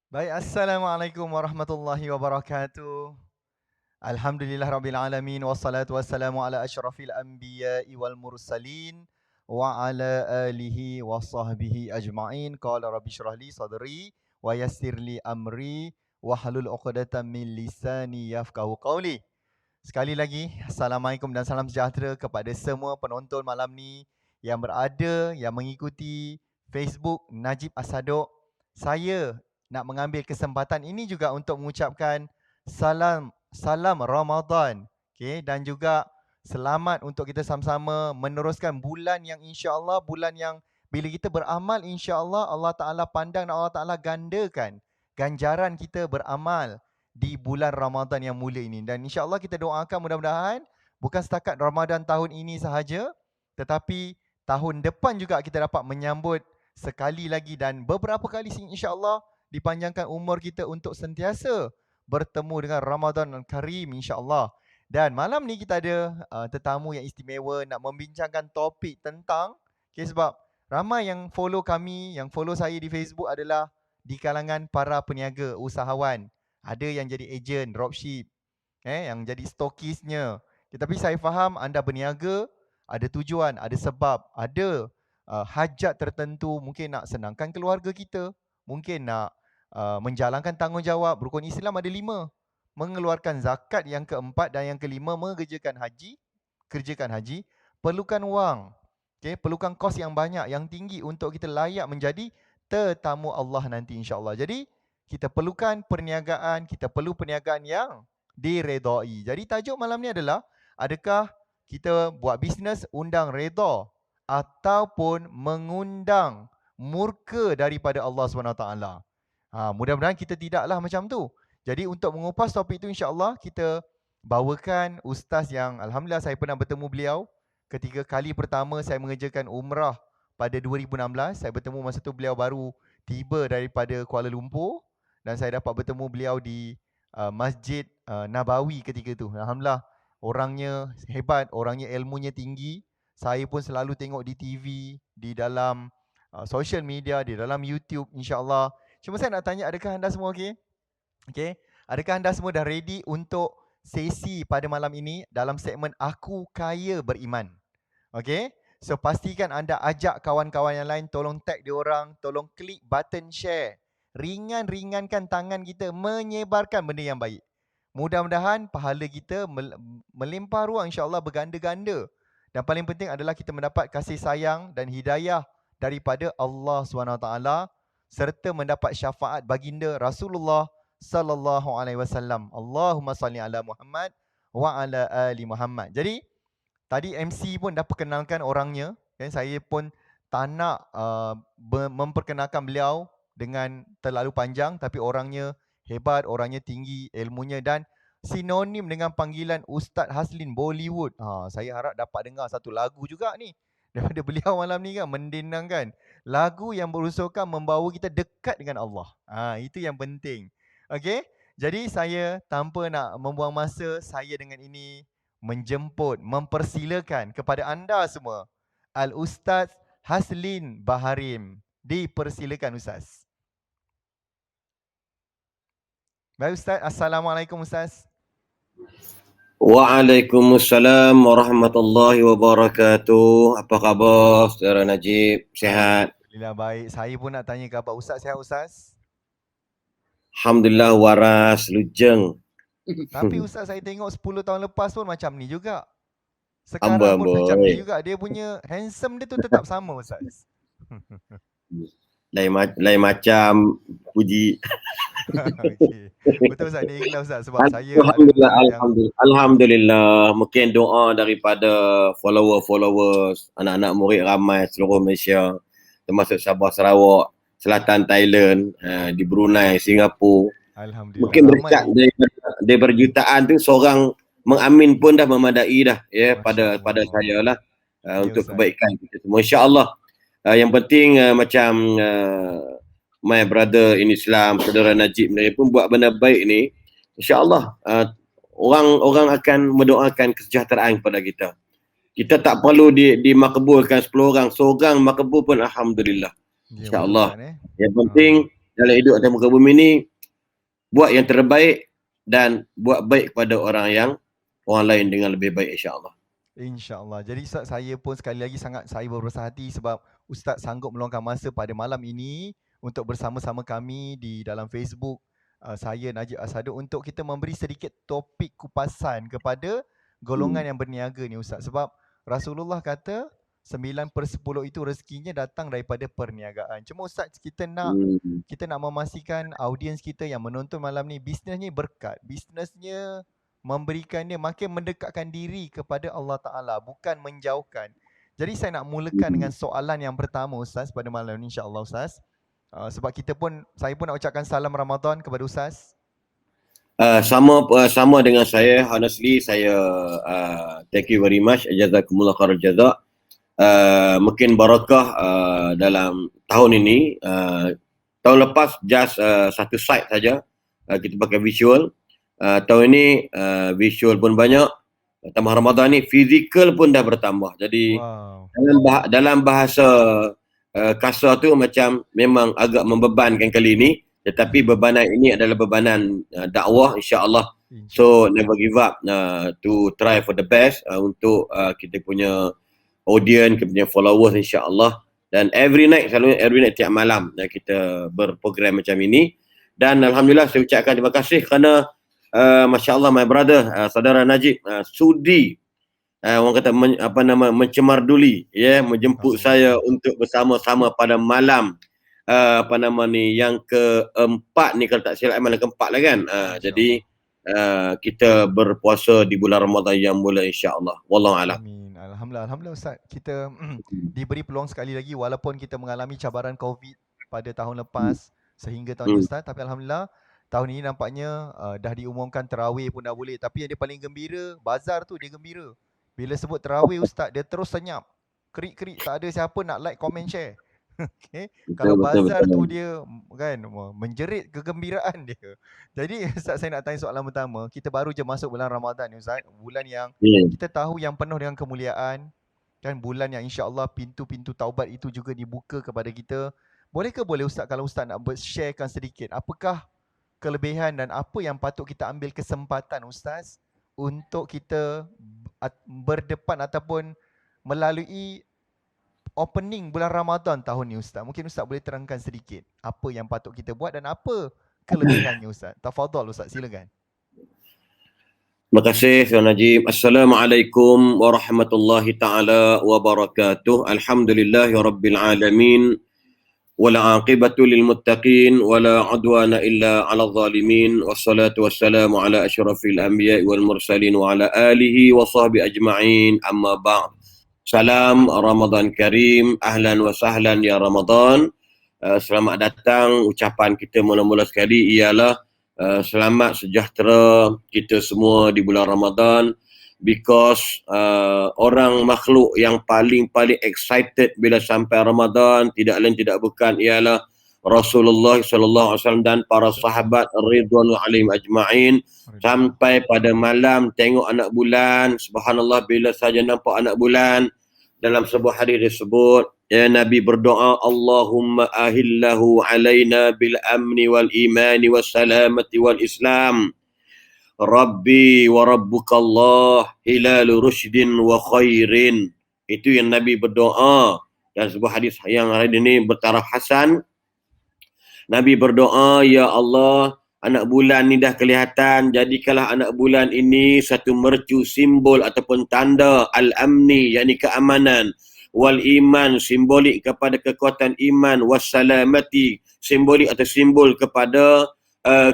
Baik, Assalamualaikum warahmatullahi wabarakatuh. Alhamdulillah Rabbil Alamin. Wassalatu wassalamu ala ashrafil anbiya'i wal mursalin. Wa ala alihi wa sahbihi ajma'in. Qala rabbi syrah li sadri. Wa yassir li amri. Wa halul uqdatan min lisani yafqahu qawli. Sekali lagi, Assalamualaikum dan salam sejahtera kepada semua penonton malam ni yang berada, yang mengikuti Facebook Najib Asadok. Saya nak mengambil kesempatan ini juga untuk mengucapkan salam Ramadan. Okay, dan juga selamat untuk kita sama-sama meneruskan bulan yang insya-Allah, bulan yang bila kita beramal insya-Allah Allah Taala pandang dan Allah Taala gandakan ganjaran kita beramal di bulan Ramadan yang mulia ini. Dan insya-Allah kita doakan mudah-mudahan bukan setakat Ramadan tahun ini sahaja, tetapi tahun depan juga kita dapat menyambut sekali lagi dan beberapa kali insya-Allah dipanjangkan umur kita untuk sentiasa bertemu dengan Ramadan Karim insya-Allah. Dan malam ni kita ada tetamu yang istimewa nak membincangkan topik tentang sebab ramai yang follow kami, yang follow saya di Facebook adalah di kalangan para peniaga, usahawan. Ada yang jadi ejen, dropship, yang jadi stokisnya. Tetapi saya faham anda berniaga, ada tujuan, ada sebab, ada hajat tertentu, mungkin nak senangkan keluarga kita, mungkin nak menjalankan tanggungjawab. Rukun Islam ada 5. Mengeluarkan zakat yang keempat dan yang kelima kerjakan haji, perlukan wang. Perlukan kos yang banyak, yang tinggi untuk kita layak menjadi tetamu Allah nanti insya-Allah. Jadi kita perlukan perniagaan, kita perlu perniagaan yang diredai. Jadi tajuk malam ni adalah adakah kita buat bisnes undang redha ataupun mengundang murka daripada Allah SWT. Mudah-mudahan kita tidaklah macam tu. Jadi untuk mengupas topik itu insya-Allah kita bawakan ustaz yang alhamdulillah saya pernah bertemu beliau ketika kali pertama saya mengerjakan umrah pada 2016. Saya bertemu masa tu beliau baru tiba daripada Kuala Lumpur dan saya dapat bertemu beliau di Masjid Nabawi ketika tu. Alhamdulillah, orangnya hebat, orangnya ilmunya tinggi. Saya pun selalu tengok di TV, di dalam social media, di dalam YouTube insya-Allah. Cuma saya nak tanya, adakah anda semua okey? Okey. Adakah anda semua dah ready untuk sesi pada malam ini dalam segmen Aku Kaya Beriman? Okey. So pastikan anda ajak kawan-kawan yang lain, tolong tag dia orang, tolong klik button share. Ringankan tangan kita menyebarkan benda yang baik. Mudah-mudahan pahala kita melimpah ruang insya-Allah berganda-ganda. Dan paling penting adalah kita mendapat kasih sayang dan hidayah daripada Allah SWT serta mendapat syafaat baginda Rasulullah sallallahu alaihi wasallam. Allahumma salli ala Muhammad wa ala ali Muhammad. Jadi tadi MC pun dah perkenalkan orangnya, saya pun tak nak memperkenalkan beliau dengan terlalu panjang, tapi orangnya hebat, orangnya tinggi ilmunya dan sinonim dengan panggilan Ustaz Haslin Bollywood. Saya harap dapat dengar satu lagu juga ni daripada beliau malam ni kan, mendendangkan. Lagu yang berusahakan membawa kita dekat dengan Allah. Itu yang penting. Okey? Jadi saya tanpa nak membuang masa, saya dengan ini menjemput, mempersilakan kepada anda semua Al-Ustaz Haslin Baharim. Dipersilakan Ustaz. Baik Ustaz, Assalamualaikum Ustaz. Waalaikumsalam warahmatullahi wabarakatuh. Apa khabar saudara Najib? Sihat? Alhamdulillah baik. Saya pun nak tanya khabar Ustaz, sihat Ustaz? Alhamdulillah waras, lujeng. Tapi Ustaz saya tengok 10 tahun lepas pun macam ni juga. Sekarang pun macam ni juga. Dia punya handsome dia tu tetap sama Ustaz. Lain macam puji. Okay. Betul Ustaz, ni ikhlas Ustaz sebab saya Alhamdulillah. Mungkin doa daripada followers, anak-anak murid ramai seluruh Malaysia, termasuk Sabah, Sarawak, Selatan Thailand, di Brunei, Singapura. Alhamdulillah. Mungkin berkat daripada jutaan tu seorang mengamin pun dah memadai dah pada saya lah untuk kebaikan kita semua insya-Allah. Yang penting macam my brother in Islam, saudara Najib ni pun buat benda baik ni, insya-Allah orang akan mendoakan kesejahteraan kepada kita. Kita tak perlu dimakbulkan 10 orang, seorang makbul pun alhamdulillah. Insya-Allah. Yang penting dalam hidup atas muka bumi ni, buat yang terbaik dan buat baik kepada orang lain dengan lebih baik, insya-Allah. InsyaAllah. Jadi Ustaz, saya pun sekali lagi saya berbesar hati sebab Ustaz sanggup meluangkan masa pada malam ini untuk bersama-sama kami di dalam Facebook, saya Najib Asaduk, untuk kita memberi sedikit topik kupasan kepada golongan yang berniaga ni Ustaz. Sebab Rasulullah kata 9/10 itu rezekinya datang daripada perniagaan. Cuma Ustaz, kita nak memastikan audiens kita yang menonton malam ni bisnesnya berkat, bisnesnya memberikan dia makin mendekatkan diri kepada Allah Ta'ala, bukan menjauhkan. Jadi saya nak mulakan dengan soalan yang pertama Ustaz pada malam ni, insya-Allah Ustaz. Sebab saya pun nak ucapkan salam Ramadan kepada Ustaz. Sama dengan saya, honestly saya thank you very much, jazakumullah khairal jazak. Mungkin barakah dalam tahun ini. Tahun lepas just satu site saja, kita pakai visual. Tahun ini visual pun banyak, tambah Ramadan ni fizikal pun dah bertambah. Jadi dalam bahasa kasar tu macam memang agak membebankan kali ini, tetapi bebanan ini adalah bebanan dakwah, insya-Allah. So never give up to try for the best untuk kita punya audience, kita punya followers, insya-Allah. Dan every night tiap malam kita berprogram macam ini. Dan alhamdulillah saya ucapkan terima kasih kerana Masya Allah, my brother, saudara Najib sudi orang kata mencemar duli, menjemput saya untuk bersama-sama pada malam yang keempat ni, kalau tak silap malam keempat lah kan. Jadi kita berpuasa di bulan Ramadan yang mulia, insya-Allah. Wallahu a'lam. Amin. Alhamdulillah Ustaz. Kita diberi peluang sekali lagi walaupun kita mengalami cabaran COVID pada tahun lepas sehingga tahun ini Ustaz, tapi alhamdulillah tahun ini nampaknya dah diumumkan tarawih pun dah boleh. Tapi yang dia paling gembira, bazar tu dia gembira. Bila sebut tarawih Ustaz, dia terus senyap. Kerik-kerik, tak ada siapa nak like, comment, share. Okay. Kalau bazar tu dia kan menjerit kegembiraan dia. Jadi Ustaz, saya nak tanya soalan pertama. Kita baru je masuk bulan Ramadan ni Ustaz. Bulan yang kita tahu yang penuh dengan kemuliaan. Kan bulan yang insya-Allah pintu-pintu taubat itu juga dibuka kepada kita. Boleh Ustaz, kalau Ustaz nak sharekan sedikit, apakah kelebihan dan apa yang patut kita ambil kesempatan Ustaz untuk kita berdepan ataupun melalui opening bulan Ramadan tahun ni Ustaz? Mungkin Ustaz boleh terangkan sedikit apa yang patut kita buat dan apa kelebihannya Ustaz. Tafadhal Ustaz, silakan. Terima kasih Tuan Najib. Assalamualaikum warahmatullahi taala wabarakatuh. Alhamdulillahirabbil alamin. Wala aqibatu lil muttaqin wala udwana illa 'alal zalimin, wassalatu wassalamu ala asyrafil anbiya'i wal mursalin wa ala alihi wa sahbihi ajma'in, amma ba'd. Salam Ramadan Karim, ahlan wa sahlan ya Ramadan. Selamat datang. Ucapan kita mula-mula sekali ialah selamat sejahtera kita semua di bulan Ramadan, because orang makhluk yang paling excited bila sampai Ramadan tidak lain tidak bukan ialah Rasulullah sallallahu alaihi wasallam dan para sahabat ridwanul alaihim ajma'in. Sampai pada malam tengok anak bulan, subhanallah, bila saja nampak anak bulan, dalam sebuah hadis disebut, ya Nabi berdoa, Allahumma ahillahu alaina bil amni wal imani was salamati wal islam. Rabbi wa rabbukallah hilalu rusydin wa khairin. Itu yang Nabi berdoa. Dan sebuah hadis yang hari ini bertaraf hasan, Nabi berdoa, ya Allah, anak bulan ni dah kelihatan, jadikanlah anak bulan ini satu mercu, simbol ataupun tanda al-amni, yakni keamanan, wal iman, simbolik kepada kekuatan iman, wassalamati, simbolik atau simbol kepada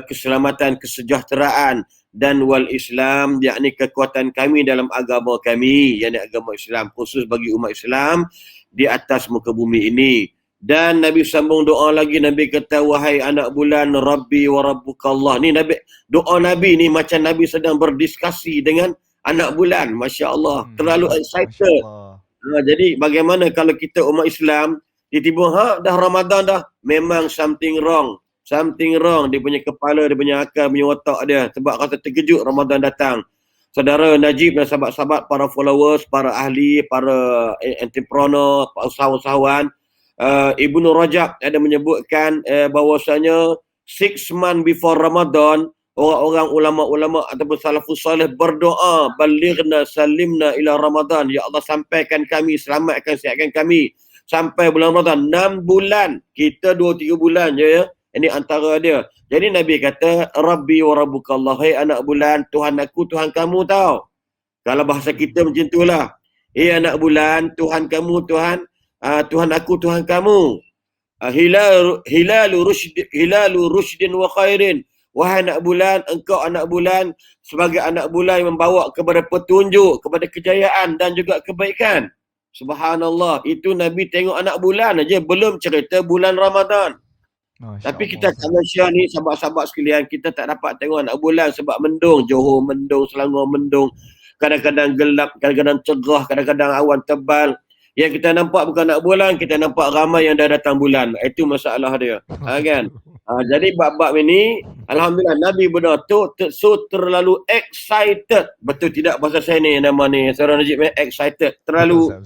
keselamatan, kesejahteraan, dan wal Islam, yakni kekuatan kami dalam agama kami, yakni agama Islam, khusus bagi umat Islam di atas muka bumi ini. Dan Nabi sambung doa lagi, Nabi kata, wahai anak bulan, Rabbi wa rabbukallah. Ni Nabi, doa Nabi ni macam Nabi sedang berdiskusi dengan anak bulan. Masya Allah, terlalu excited. Jadi bagaimana kalau kita umat Islam tiba-tiba dah Ramadan dah, memang something wrong. Something wrong, dia punya kepala, dia punya akal, punya otak dia, sebab rasa terkejut Ramadan datang. Saudara Najib dan sahabat-sahabat, para followers, para ahli, para entrepreneur, para usahawan, Ibnu Rajab ada menyebutkan bahwasanya 6 months before Ramadan, orang-orang ulama-ulama ataupun salafus soleh berdoa, balighna salimna ila Ramadan, ya Allah sampaikan kami, selamatkan, sihatkan kami sampai bulan Ramadan. 6 bulan, kita 2-3 bulan je ya. Ini antara dia. Jadi Nabi kata, Rabbi wa rabbukallah, hai anak bulan, Tuhan aku, Tuhan kamu tau. Kalau bahasa kita macam itulah. Anak bulan, Tuhan kamu, Tuhan aku, Tuhan kamu. Hilalu rusydin wa khairin. Wahai anak bulan, engkau anak bulan sebagai anak bulan yang membawa kepada petunjuk, kepada kejayaan dan juga kebaikan. Subhanallah, itu Nabi tengok anak bulan aja, belum cerita bulan Ramadan. Tapi kita kat Malaysia ni, sahabat-sahabat sekalian, kita tak dapat tengok anak bulan sebab mendung. Johor mendung, Selangor mendung. Kadang-kadang gelap, kadang-kadang cerah, kadang-kadang awan tebal. Yang kita nampak bukan anak bulan, kita nampak ramai yang dah datang bulan. Itu masalah dia. Kan? Jadi bab-bab ini, Alhamdulillah, Nabi benar tu so terlalu excited. Betul tidak bahasa saya ni, nama ni, Saudara Najib, excited. Terlalu,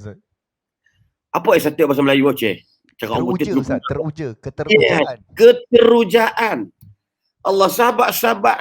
apa excited bahasa Melayu, Cik? Teruja, Ustaz. Teruja. Keterujaan. Keterujaan. Allah, sahabat-sahabat,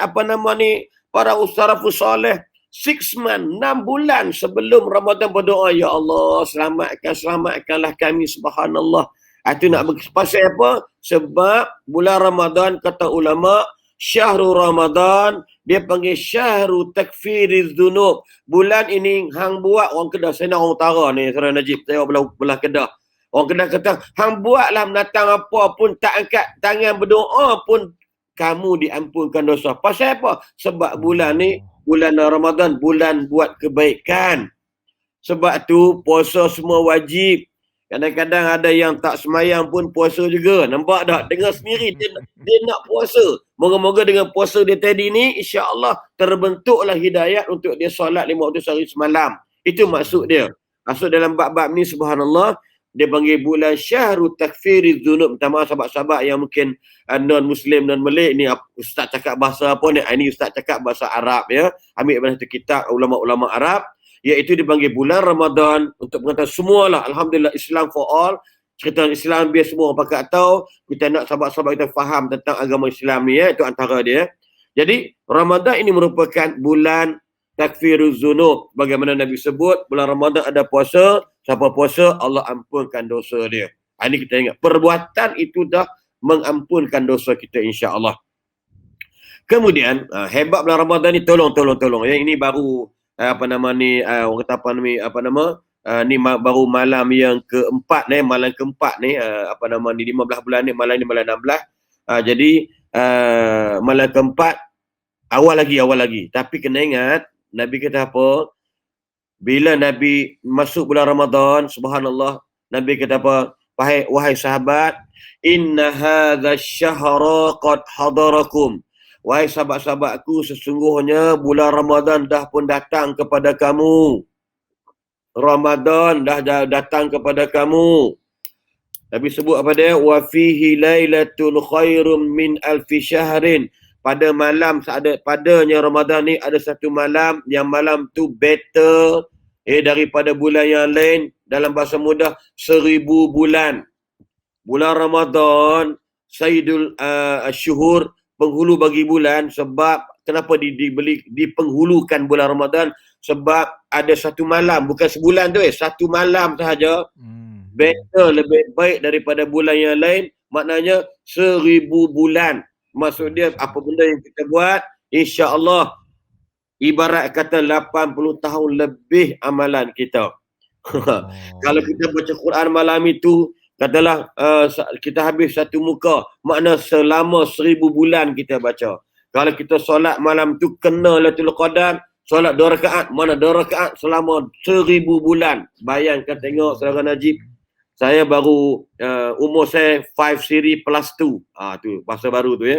para salafus soleh, 6 months, 6 bulan sebelum Ramadan berdoa, ya Allah, selamatkanlah kami, subhanallah. Itu nak pasal apa? Sebab bulan Ramadan, kata ulama, syahrul Ramadan, dia panggil syahru takfiriz dzunub. Bulan ini hang buat, orang Kedah, saya nak orang utara ni, Saudara Najib, saya belah Kedah. Orang Kedah kata, hang buatlah menatang apa pun, tak angkat tangan berdoa pun, kamu diampunkan dosa. Pasal apa? Sebab bulan ni, bulan Ramadan, bulan buat kebaikan. Sebab tu puasa semua wajib. Kadang-kadang ada yang tak semayang pun puasa juga. Nampak tak? Dengar sendiri dia nak puasa. Moga-moga dengan puasa dia tadi ni, insya-Allah terbentuklah hidayat untuk dia solat 5 waktu sehari semalam. Itu maksud dia. Maksud dalam bab-bab ni, subhanallah, dia panggil bulan syahrul takfiriz dzunub. Minta maaf sahabat-sahabat yang mungkin non-Muslim, non-Malik ni, Ustaz cakap bahasa apa ni? Ini Ustaz cakap bahasa Arab ya. Ambil bahasa kitab ulama-ulama Arab, iaitu dipanggil bulan Ramadan untuk mengatakan semualah, Alhamdulillah, Islam for all. Cerita Islam biar semua orang pakat tahu. Kita nak sahabat-sahabat kita faham tentang agama Islam ni ya. Itu antara dia. Jadi Ramadan ini merupakan bulan takfiruz dzunub. Bagaimana Nabi sebut, bulan Ramadan ada puasa. Siapa puasa, Allah ampunkan dosa dia. Ini kita ingat. Perbuatan itu dah mengampunkan dosa kita, insya-Allah. Kemudian, hebat bulan Ramadan ni, tolong. Yang ini baru orang kata ni baru malam yang keempat ni, 15 bulan ni, malam ni malam 16. Jadi malam keempat, awal lagi. Tapi kena ingat, Nabi kata apa? Bila Nabi masuk bulan Ramadan, subhanallah, Nabi kata apa? Wahai sahabat, inna hadza syahra qad hadarakum. Wahai sahabat-sahabatku, sesungguhnya bulan Ramadan dah pun datang kepada kamu. Ramadan dah datang kepada kamu. Nabi sebut apa dia? Wa fihi lailatul khairum min alfi syahrin. Pada malam, padanya Ramadan ni ada satu malam, yang malam tu better daripada bulan yang lain. Dalam bahasa mudah, 1000 bulan. Bulan Ramadan, Sayyidul Syuhur, penghulu bagi bulan. Sebab kenapa dipenghulukan bulan Ramadan? Sebab ada satu malam, bukan sebulan tu satu malam sahaja. Better, lebih baik daripada bulan yang lain. Maknanya 1000 bulan. Maksud dia, apa benda yang kita buat, insya-Allah ibarat kata 80 tahun lebih amalan kita. Kalau kita baca Quran malam itu, katalah kita habis satu muka, makna selama 1000 bulan kita baca. Kalau kita solat malam tu kena Lailatul Qadar, solat 2 rakaat, mana 2 rakaat selama 1000 bulan. Bayangkan tengok, Saudara Najib, saya baru umur saya 5 siri plus 2. Tu bahasa baru tu ya.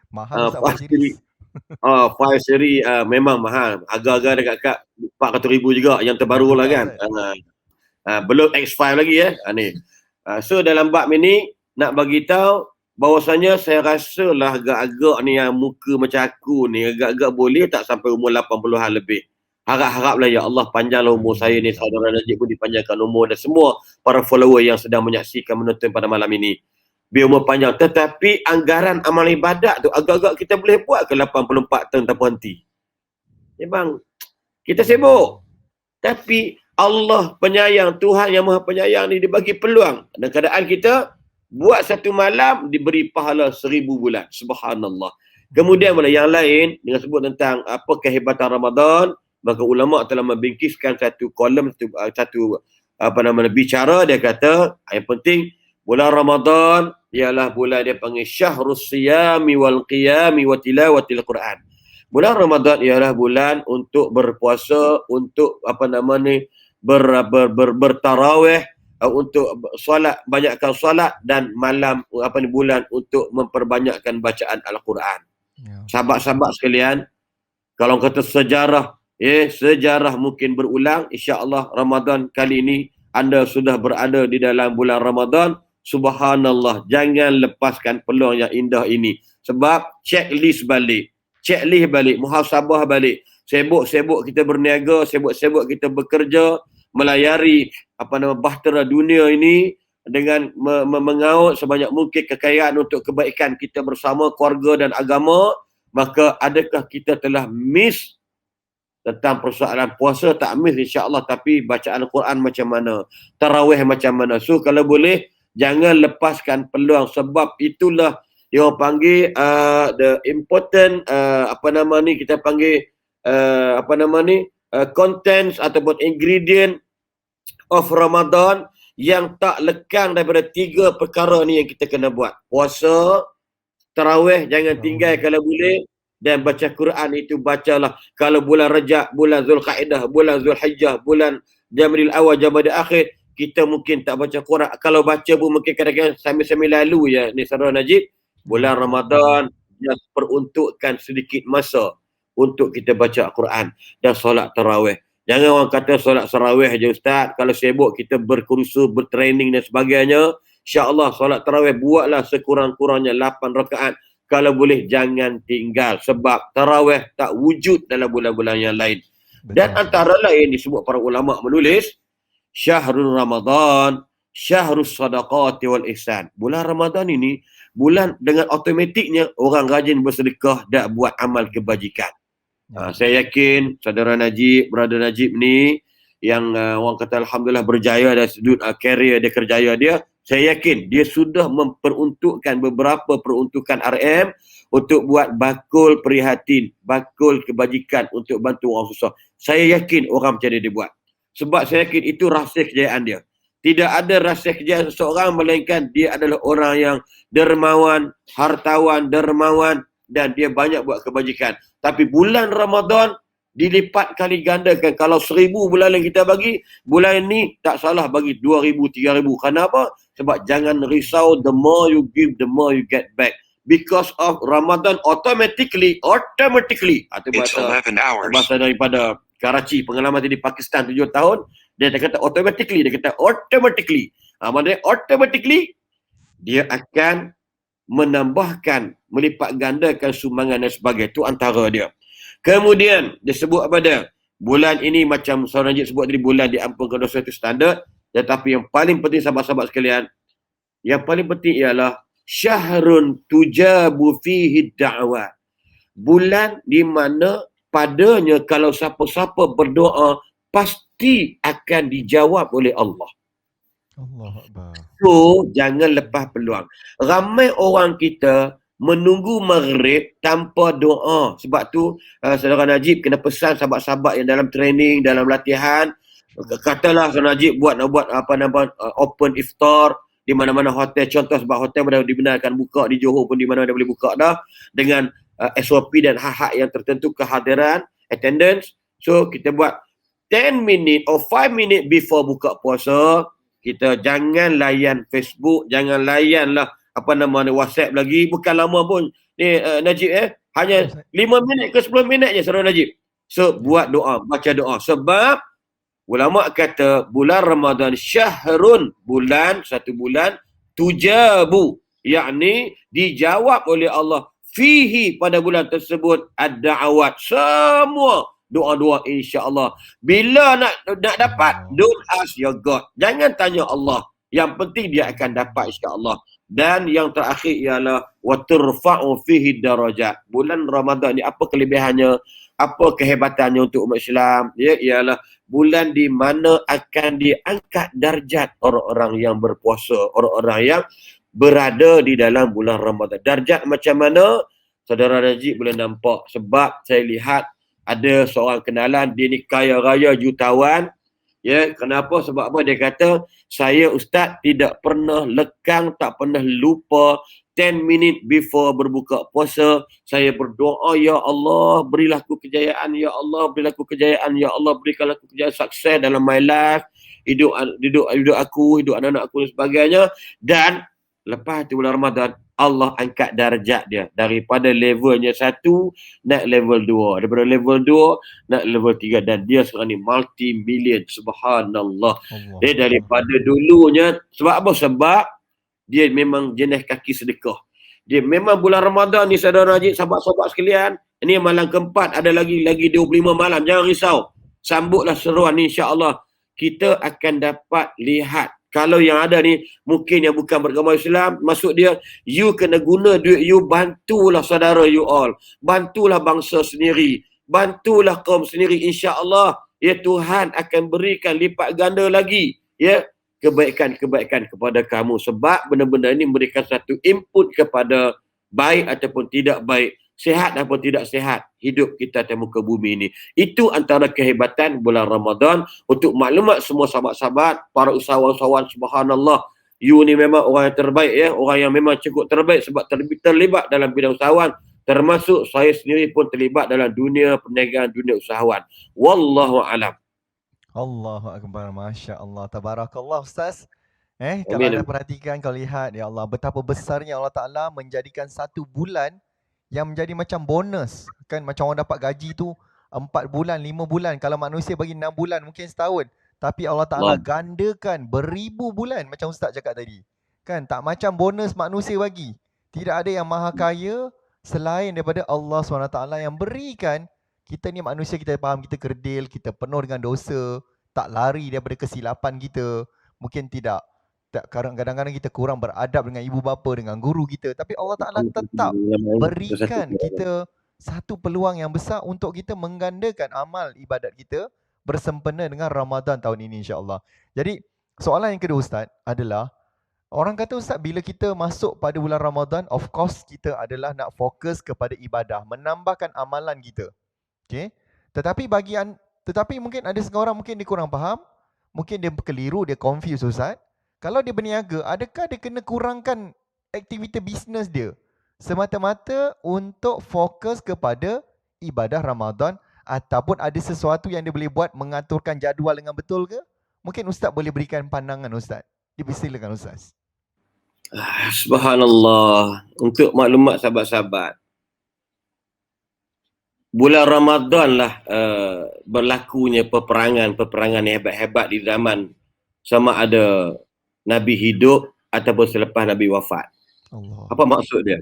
Mahal 5 siri. 5 siri memang mahal. Harga-harga dekat 400,000 juga yang terbaru lah kan. Belum X5 lagi ya. Ni. So dalam bab ini nak bagi tahu bahawasanya saya rasalah agak-agak ni yang muka macam aku ni agak-agak boleh tak sampai umur 80-an lebih. Harap-haraplah ya Allah panjanglah umur saya ni, saudara Najib pun dipanjangkan umur dan semua para follower yang sedang menyaksikan menonton pada malam ini. Biar umur panjang. Tetapi anggaran amal ibadat tu agak-agak kita boleh buat ke 84 tahun tanpa henti. Memang kita sibuk. Tapi Allah penyayang, Tuhan yang Maha Penyayang ni dia bagi peluang. Dan keadaan kita buat satu malam diberi pahala 1000 bulan. Subhanallah. Kemudian mana yang lain dengan sebut tentang apa kehebatan Ramadan, maka ulama telah membingkiskan satu kolom, satu bicara. Dia kata yang penting bulan Ramadan ialah bulan dia panggil syahrus siyami wal qiyami wa tilawatil Quran. Bulan Ramadan ialah bulan untuk berpuasa, untuk bertarawih, untuk solat, banyakkan solat, dan malam bulan untuk memperbanyakkan bacaan Al-Quran. Sahabat-sahabat sekalian, kalau kata sejarah, sejarah mungkin berulang, insya-Allah Ramadan kali ini anda sudah berada di dalam bulan Ramadan. Subhanallah, jangan lepaskan peluang yang indah ini. Sebab checklist balik, muhasabah balik. Sibuk-sibuk kita berniaga, sibuk-sibuk kita bekerja, melayari bahtera dunia ini dengan mengaut sebanyak mungkin kekayaan untuk kebaikan kita bersama, keluarga dan agama. Maka adakah kita telah miss tentang persoalan puasa? Tak miss insya-Allah, tapi bacaan Al-Quran macam mana, tarawih macam mana. So kalau boleh jangan lepaskan peluang, sebab itulah dia orang panggil the important kita panggil contents ataupun ingredient of Ramadan yang tak lekang daripada 3 perkara ni yang kita kena buat. Puasa, tarawih jangan tinggal kalau boleh, dan baca Quran itu bacalah. Kalau bulan Rajab, bulan Zulkaidah, bulan Zulhijjah, bulan Jamadil Awal, Jamadil Akhir, kita mungkin tak baca Quran. Kalau baca pun mungkin kadang-kadang sambil-sambil lalu ya ni saudara Najib. Bulan Ramadan dia peruntukkan sedikit masa untuk kita baca Quran dan solat tarawih. Jangan orang kata solat tarawih je ustaz, kalau sibuk kita berkursus, bertraining dan sebagainya. InsyaAllah solat tarawih buatlah sekurang-kurangnya 8 rakaat. Kalau boleh jangan tinggal, sebab tarawih tak wujud dalam bulan-bulan yang lain. Dan antara lain disebut para ulama menulis Syahrul Ramadan, Syahrus Sadaqati wal Ihsan. Bulan Ramadan ini bulan dengan automatiknya orang rajin bersedekah dan buat amal kebajikan. Saya yakin saudara Najib, brother Najib ni yang orang kata alhamdulillah berjaya dari sudut career dia, kerjaya dia, saya yakin dia sudah memperuntukkan beberapa peruntukan RM untuk buat bakul prihatin, bakul kebajikan untuk bantu orang susah. Saya yakin orang macam dia buat. Sebab saya yakin itu rahsia kejayaan dia. Tidak ada rahsia kejayaan seseorang melainkan dia adalah orang yang dermawan, hartawan, dermawan, dan dia banyak buat kebajikan. Tapi bulan Ramadan dilipat kali gandakan. Kalau 1000 bulan yang kita bagi, bulan ini tak salah bagi 2000, 3000. Kenapa? Sebab jangan risau, the more you give, the more you get back. Because of Ramadan automatically. It's 11 hours. Bahasa daripada Karachi, pengalaman di Pakistan 7 tahun, dia kata automatically, maksudnya automatically dia akan menambahkan, melipat gandakan sumbangan dan sebagainya. Itu antara dia. Kemudian dia sebut apa dia? Bulan ini macam Saudara Najib sebut tadi, bulan diampunkan dosa itu standard. Tetapi yang paling penting sahabat-sahabat sekalian, yang paling penting ialah syahrun tujabu fihi da'wat. Bulan di mana padanya kalau siapa-siapa berdoa pasti akan dijawab oleh Allah. So jangan lepas peluang. Ramai orang kita menunggu maghrib tanpa doa. Sebab tu saudara Najib kena pesan sahabat-sahabat yang dalam training, dalam latihan, katalah saudara Najib nak buat open iftar di mana-mana hotel. Contoh sebab hotel dah dibenarkan buka di Johor pun di mana dah boleh buka dah dengan SOP dan hak-hak yang tertentu, kehadiran, attendance. So kita buat 10 minit or 5 minit before buka puasa. Kita jangan layan Facebook, jangan layanlah WhatsApp lagi. Bukan lama pun ni Najib hanya 5 minit ke 10 minit je saudara Najib. So buat doa, baca doa. Sebab ulama kata bulan Ramadan syahrun, bulan, satu bulan, tujabu, yakni dijawab oleh Allah fihi, pada bulan tersebut ad-da'awat, semua doa-doa insya-Allah. Bila nak dapat, don't ask your God. Jangan tanya Allah. Yang penting dia akan dapat insya-Allah. Dan yang terakhir ialah wa turfa'u fihi darajat. Bulan Ramadan ni apa kelebihannya? Apa kehebatannya untuk umat Islam? Ya, ialah bulan di mana akan diangkat darjat orang-orang yang berpuasa, orang-orang yang berada di dalam bulan Ramadan. Darjat macam mana? Saudara Najib boleh nampak sebab saya lihat ada seorang kenalan, dia ni kaya raya jutawan. Ya, kenapa? Sebab apa? Dia kata, saya Ustaz tidak pernah lekang, tak pernah lupa 10 minit before berbuka puasa, saya berdoa, ya Allah, berilah aku kejayaan, ya Allah, berilah aku kejayaan, ya Allah, berikanlah aku kejayaan, sukses dalam my life, hidup aku, hidup anak-anak aku dan sebagainya. Dan lepas tu bulan Ramadan, Allah angkat darjat dia daripada levelnya 1 naik level 2, daripada level 2 naik level 3, dan dia sekarang ni multi-million. Subhanallah. Dia daripada dulunya, sebab apa? Sebab dia memang jenis kaki sedekah. Dia memang bulan Ramadan ni, saudara Najib, sahabat-sahabat sekalian, ini malam keempat, ada lagi 25 malam. Jangan risau. Sambutlah seruan ni, insya-Allah. Kita akan dapat lihat. Kalau yang ada ni, mungkin yang bukan beragama Islam, maksud dia, you kena guna duit you, bantulah saudara you all. Bantulah bangsa sendiri. Bantulah kaum sendiri. InsyaAllah, ya Tuhan akan berikan lipat ganda lagi. Ya, kebaikan-kebaikan kepada kamu. Sebab benda-benda ini memberikan satu input kepada baik ataupun tidak baik, sihat ataupun tidak sihat hidup kita di muka bumi ini. Itu antara kehebatan bulan Ramadan. Untuk maklumat semua sahabat-sahabat, para usahawan-usahawan, subhanallah, you ni memang orang yang terbaik, ya, orang yang memang cukup terbaik sebab terlibat dalam bidang usahawan. Termasuk saya sendiri pun terlibat dalam dunia perniagaan, dunia usahawan. Wallahu alam. Allahu Akbar, Masya Allah, Tabarakallah Ustaz. Kalau anda perhatikan, kalau lihat, ya Allah, betapa besarnya Allah Ta'ala menjadikan satu bulan yang menjadi macam bonus. Kan macam orang dapat gaji tu 4 bulan, 5 bulan. Kalau manusia bagi 6 bulan, mungkin setahun. Tapi Allah Ta'ala gandakan beribu bulan macam Ustaz cakap tadi. Kan tak macam bonus manusia bagi. Tidak ada yang maha kaya selain daripada Allah SWT yang berikan. Kita ni manusia, kita faham kita kerdil, kita penuh dengan dosa, tak lari daripada kesilapan kita. Mungkin tidak, kadang-kadang kita kurang beradab dengan ibu bapa, dengan guru kita. Tapi Allah Ta'ala tetap berikan kita satu peluang yang besar untuk kita menggandakan amal ibadat kita bersempena dengan Ramadan tahun ini, insya-Allah. Jadi soalan yang kedua Ustaz adalah, orang kata Ustaz, bila kita masuk pada bulan Ramadan, of course kita adalah nak fokus kepada ibadah, menambahkan amalan kita. Okay? Tetapi mungkin ada seorang mungkin dia kurang faham, mungkin dia keliru, dia confuse Ustaz. Kalau dia berniaga, adakah dia kena kurangkan aktiviti bisnes dia semata-mata untuk fokus kepada ibadah Ramadan, ataupun ada sesuatu yang dia boleh buat mengaturkan jadual dengan betul ke? Mungkin Ustaz boleh berikan pandangan Ustaz. Dipersilakan Ustaz. Subhanallah. Untuk maklumat sahabat-sahabat, bulan Ramadan lah berlakunya peperangan yang hebat-hebat di zaman sama ada Nabi hidup ataupun selepas Nabi wafat. Allah. Apa maksud dia?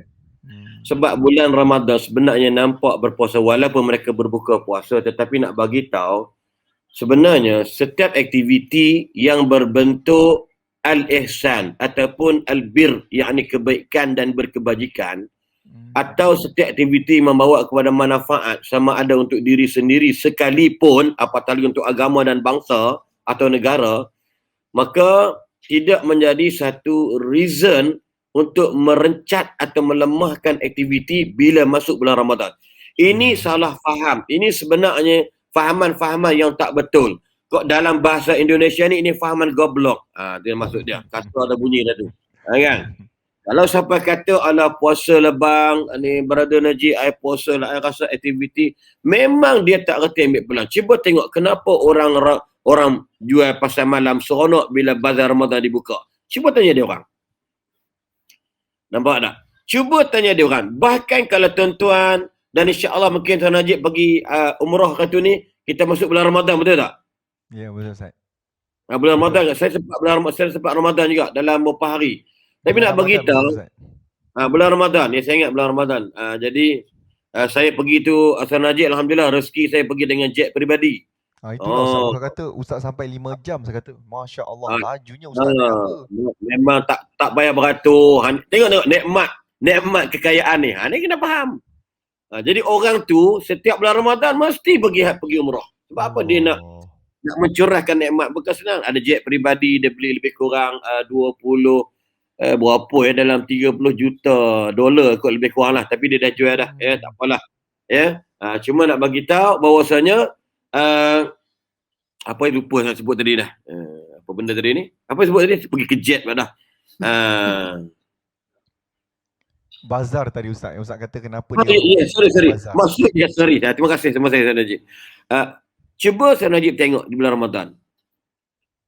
Sebab bulan Ramadan sebenarnya nampak berpuasa, walaupun mereka berbuka puasa, tetapi nak bagi tahu sebenarnya setiap aktiviti yang berbentuk al-ihsan ataupun al-bir, yakni kebaikan dan berkebajikan, atau setiap aktiviti membawa kepada manfaat, sama ada untuk diri sendiri sekalipun, apatah lagi untuk agama dan bangsa atau negara, maka tidak menjadi satu reason untuk merencat atau melemahkan aktiviti bila masuk bulan Ramadan. Ini salah faham. Ini sebenarnya fahaman-fahaman yang tak betul. Kok dalam bahasa Indonesia ni, ini fahaman goblok. Dia maksud dia. Kata ada bunyi dah tu. Kan? Kalau siapa kata ala puasa lebang, ni brother Najib, I puasa lah, I rasa aktiviti, memang dia tak reti ambil peluang. Cuba tengok kenapa orang jual pasar malam seronok bila bazar Ramadan dibuka. Cuba tanya dia orang. Nampak tak? Cuba tanya dia orang. Bahkan kalau tuan-tuan, dan insya-Allah mungkin Tuan Najib pergi umrah kata ni, kita masuk bulan Ramadan, betul tak? Ya, betul Ustaz. Bulan Ramadan, saya sempat Ramadan juga dalam beberapa hari. Tapi nak beritahu, bulan Ramadan, ya saya ingat bulan Ramadan. Jadi Saya pergi tu Asal Najib, alhamdulillah rezeki saya pergi dengan jet peribadi. Itulah Ustaz Oh, Musa kata, Ustaz sampai 5 jam saya kata. Masya Allah, ah, lajunya Ustaz naik apa? memang tak payah beratur. Tengok nikmat kekayaan ni. Ni kena faham. Jadi orang tu setiap bulan Ramadan mesti pergi umrah. Sebab apa dia nak mencurahkan nikmat? Bukan senang. Ada jet peribadi, dia beli lebih kurang 20 berapa ya, dalam 30 juta dolar kot lebih kurang lah. Tapi dia dah jual dah. Tak apalah. Cuma nak bagi tahu bahawasanya apa yang lupa saya sebut tadi dah. Apa benda tadi ni? Apa sebut tadi? Pergi ke jet dah. Bazar tadi Ustaz. Ustaz kata kenapa Ya, sorry. bazar. Maksud dia sorry. Terima kasih sama saya Najib. Cuba saya Najib tengok di bulan Ramadan.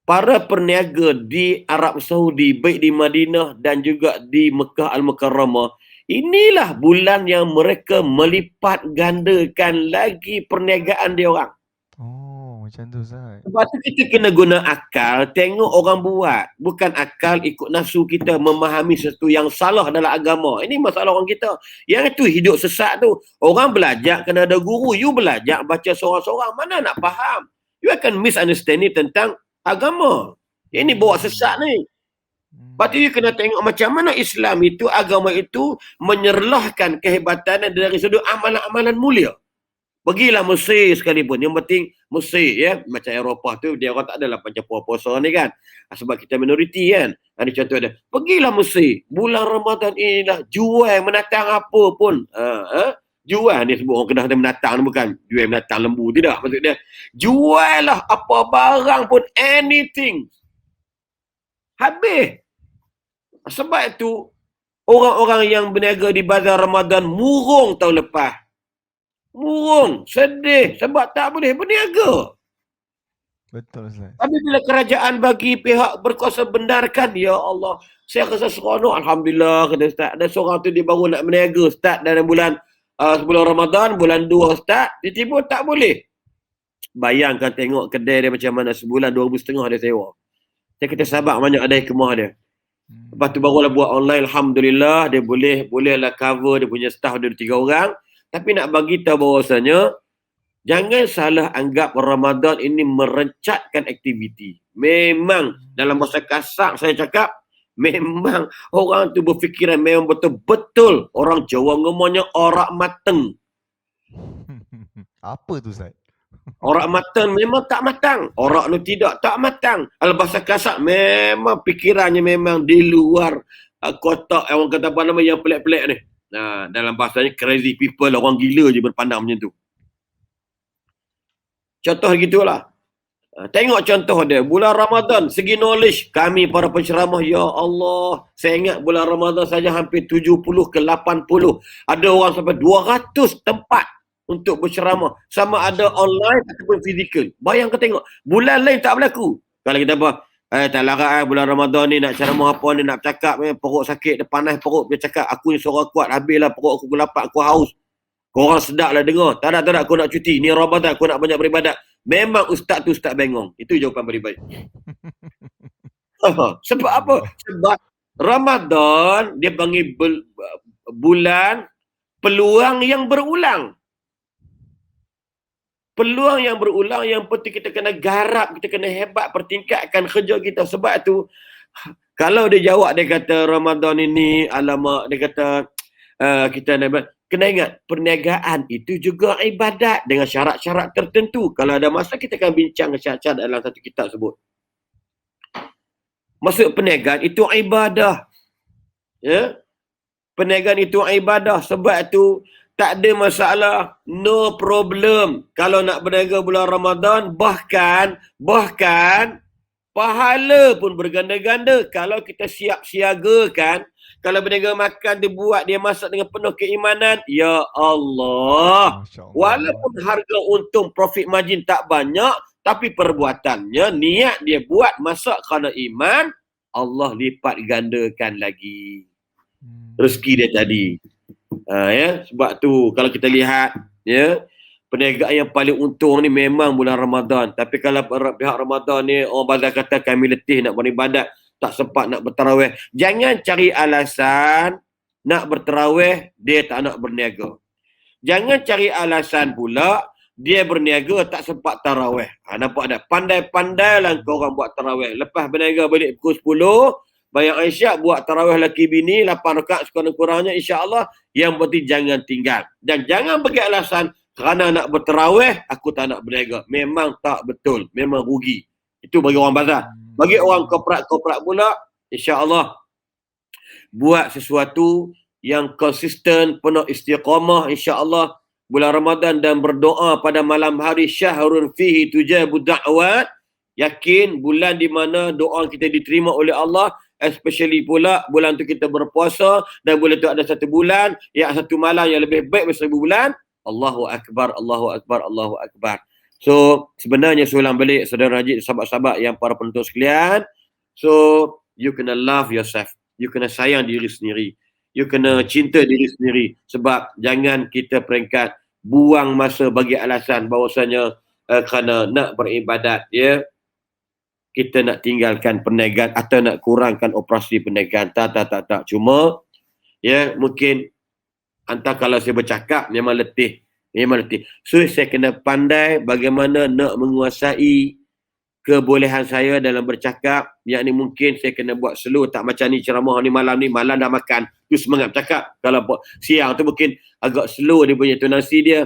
Para perniaga di Arab Saudi, baik di Madinah dan juga di Mekah Al-Mukarramah, inilah bulan yang mereka melipat gandakan lagi perniagaan dia orang. Macam tu Ustaz. Sebab tu kita kena guna akal, tengok orang buat. Bukan akal ikut nafsu kita memahami sesuatu yang salah dalam agama. Ini masalah orang kita. Yang itu hidup sesat tu. Orang belajar kena ada guru. You belajar baca seorang-seorang. Mana nak faham? You akan misunderstanding tentang agama. Ini bawa sesat ni. Lepas tu you kena tengok macam mana Islam itu, agama itu menyerlahkan kehebatan dari sudut amalan-amalan mulia. Pergilah Mesir sekalipun. Yang penting Mesir ya. Macam Eropah tu dia orang tak adalah macam puasa ni kan. Sebab kita minoriti kan. Ada contoh ada. Pergilah Mesir. Bulan Ramadan inilah jual menatang apa pun. Jual ni sebut orang Kedah kata menatang ni bukan jual menatang lembu. Tidak maksud dia. Jual lah apa barang pun. Anything. Habis. Sebab itu orang-orang yang berniaga di bazar Ramadan murung tahun lepas. Murung, sedih sebab tak boleh berniaga. Betul Ustaz. Tapi bila kerajaan bagi pihak berkuasa benarkan, ya Allah, saya rasa seronok. Alhamdulillah, kata Ustaz. Ada seorang tu dia baru nak berniaga start dalam bulan sebelum Ramadan, bulan 2 start, tiba-tiba tak boleh. Bayangkan tengok kedai dia macam mana, sebulan 2,500 dia sewa. Saya kata sabar banyak ada hikmah dia. Lepas tu barulah buat online, alhamdulillah dia bolehlah cover dia punya staff dia 3 orang. Tapi nak bagi tahu bahawasanya jangan salah anggap Ramadan ini merencatkan aktiviti. Memang dalam bahasa kasar saya cakap, memang orang tu berfikiran memang betul-betul orang Jawa ngomongnya orak mateng. Apa tu Ustaz? Orak matang memang tak matang. Orak tu tak matang. Kalau bahasa kasar memang fikirannya memang di luar kotak orang kata apa nama yang pelik-pelik ni. Dalam bahasanya crazy people, orang gila je berpandang macam tu. Contoh gitulah. Tengok contoh dia. Bulan Ramadan, segi knowledge, kami para penceramah, ya Allah, saya ingat bulan Ramadan saja hampir 70 ke 80. Ada orang sampai 200 tempat untuk berceramah. Sama ada online ataupun fizikal. Bayangkan tengok. Bulan lain tak berlaku. Kalau kita apa, tak larat bulan Ramadan ni nak ceramah apa ni, nak cakap perut sakit, dia panas perut, dia cakap aku ni suara kuat, habislah perut aku lapar, aku haus. Korang sedap lah dengar. Tak ada aku nak cuti. Ni Ramadan aku nak banyak beribadat. Memang ustaz tu ustaz bengong. Itu jawapan paling baik. Sebab apa? Sebab Ramadan dia panggil bulan peluang yang berulang. Peluang yang berulang yang penting kita kena garap, kita kena hebat pertingkatkan kerja kita. Sebab tu kalau dia jawab, dia kata Ramadan ini alamak, dia kata kita kena ingat perniagaan itu juga ibadat dengan syarat-syarat tertentu. Kalau ada masa kita akan bincang syarat-syarat dalam satu kitab sebut. Maksud perniagaan itu ibadah. Ya? Perniagaan itu ibadah. Sebab tu tak ada masalah, no problem. Kalau nak berniaga bulan Ramadan, bahkan pahala pun berganda-ganda. Kalau kita siap siagakan, kalau berniaga makan dia buat, dia masak dengan penuh keimanan, ya Allah. Walaupun harga untung profit margin tak banyak, tapi perbuatannya, niat dia buat masak kerana iman, Allah lipat gandakan lagi rezeki dia tadi. Ya, sebab tu kalau kita lihat ya, perniagaan yang paling untung ni memang bulan Ramadan. Tapi kalau pihak Ramadan ni orang bazar kata kami letih nak beribadat, tak sempat nak bertarawih, jangan cari alasan nak bertarawih dia tak nak berniaga. Jangan cari alasan pula dia berniaga tak sempat tarawih. Nampak tak? Pandai-pandailah kau orang buat tarawih. Lepas berniaga balik pukul 10, bayang Aisyah buat tarawih laki bini 8 rakaat sekurang-kurangnya, insya-Allah. Yang penting jangan tinggal. Dan jangan bagi alasan kerana nak bertarawih aku tak nak berniaga. Memang tak betul, memang rugi. Itu bagi orang bazar. Bagi orang korporat pula, insya-Allah buat sesuatu yang konsisten, penuh istiqamah, insya-Allah bulan Ramadan, dan berdoa pada malam hari syahrun fihi tujabu da'wat. Yakin bulan di mana doa kita diterima oleh Allah, especially pula bulan tu kita berpuasa, dan bulan tu ada satu bulan, yang satu malam yang lebih baik daripada 1000 bulan. Allahu Akbar, Allahu Akbar, Allahu Akbar. So sebenarnya soalan balik saudara Najib, sahabat-sahabat yang para penonton sekalian, so you kena love yourself, you kena sayang diri sendiri, you kena cinta diri sendiri. Sebab jangan kita peringkat buang masa bagi alasan bahawasanya kerana nak beribadat, ya, kita nak tinggalkan perniagaan atau nak kurangkan operasi perniagaan. Tak. Cuma ya, mungkin hantar kalau saya bercakap memang letih. So saya kena pandai bagaimana nak menguasai kebolehan saya dalam bercakap. Yang ni mungkin saya kena buat slow, tak macam ni ceramah ni malam dah makan, tu semangat bercakap. Kalau siang tu mungkin agak slow dia punya tonasi dia.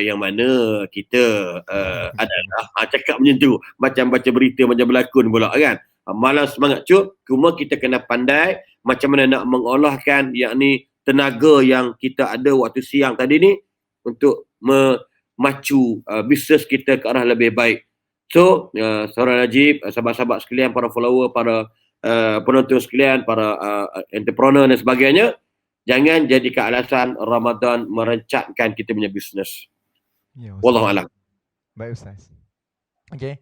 Yang mana kita adalah cakap macam tu, macam baca berita, macam berlakon pula kan. Malam semangat cuma kita kena pandai macam mana nak mengolahkan yakni tenaga yang kita ada waktu siang tadi ni untuk memacu bisnes kita ke arah lebih baik. So, Saudara Najib, sahabat-sahabat sekalian, para follower, para penonton sekalian, para entrepreneur dan sebagainya, jangan jadikan alasan Ramadan merencatkan kita punya bisnes. Ya, Wallahualam. Baik Ustaz. Okey.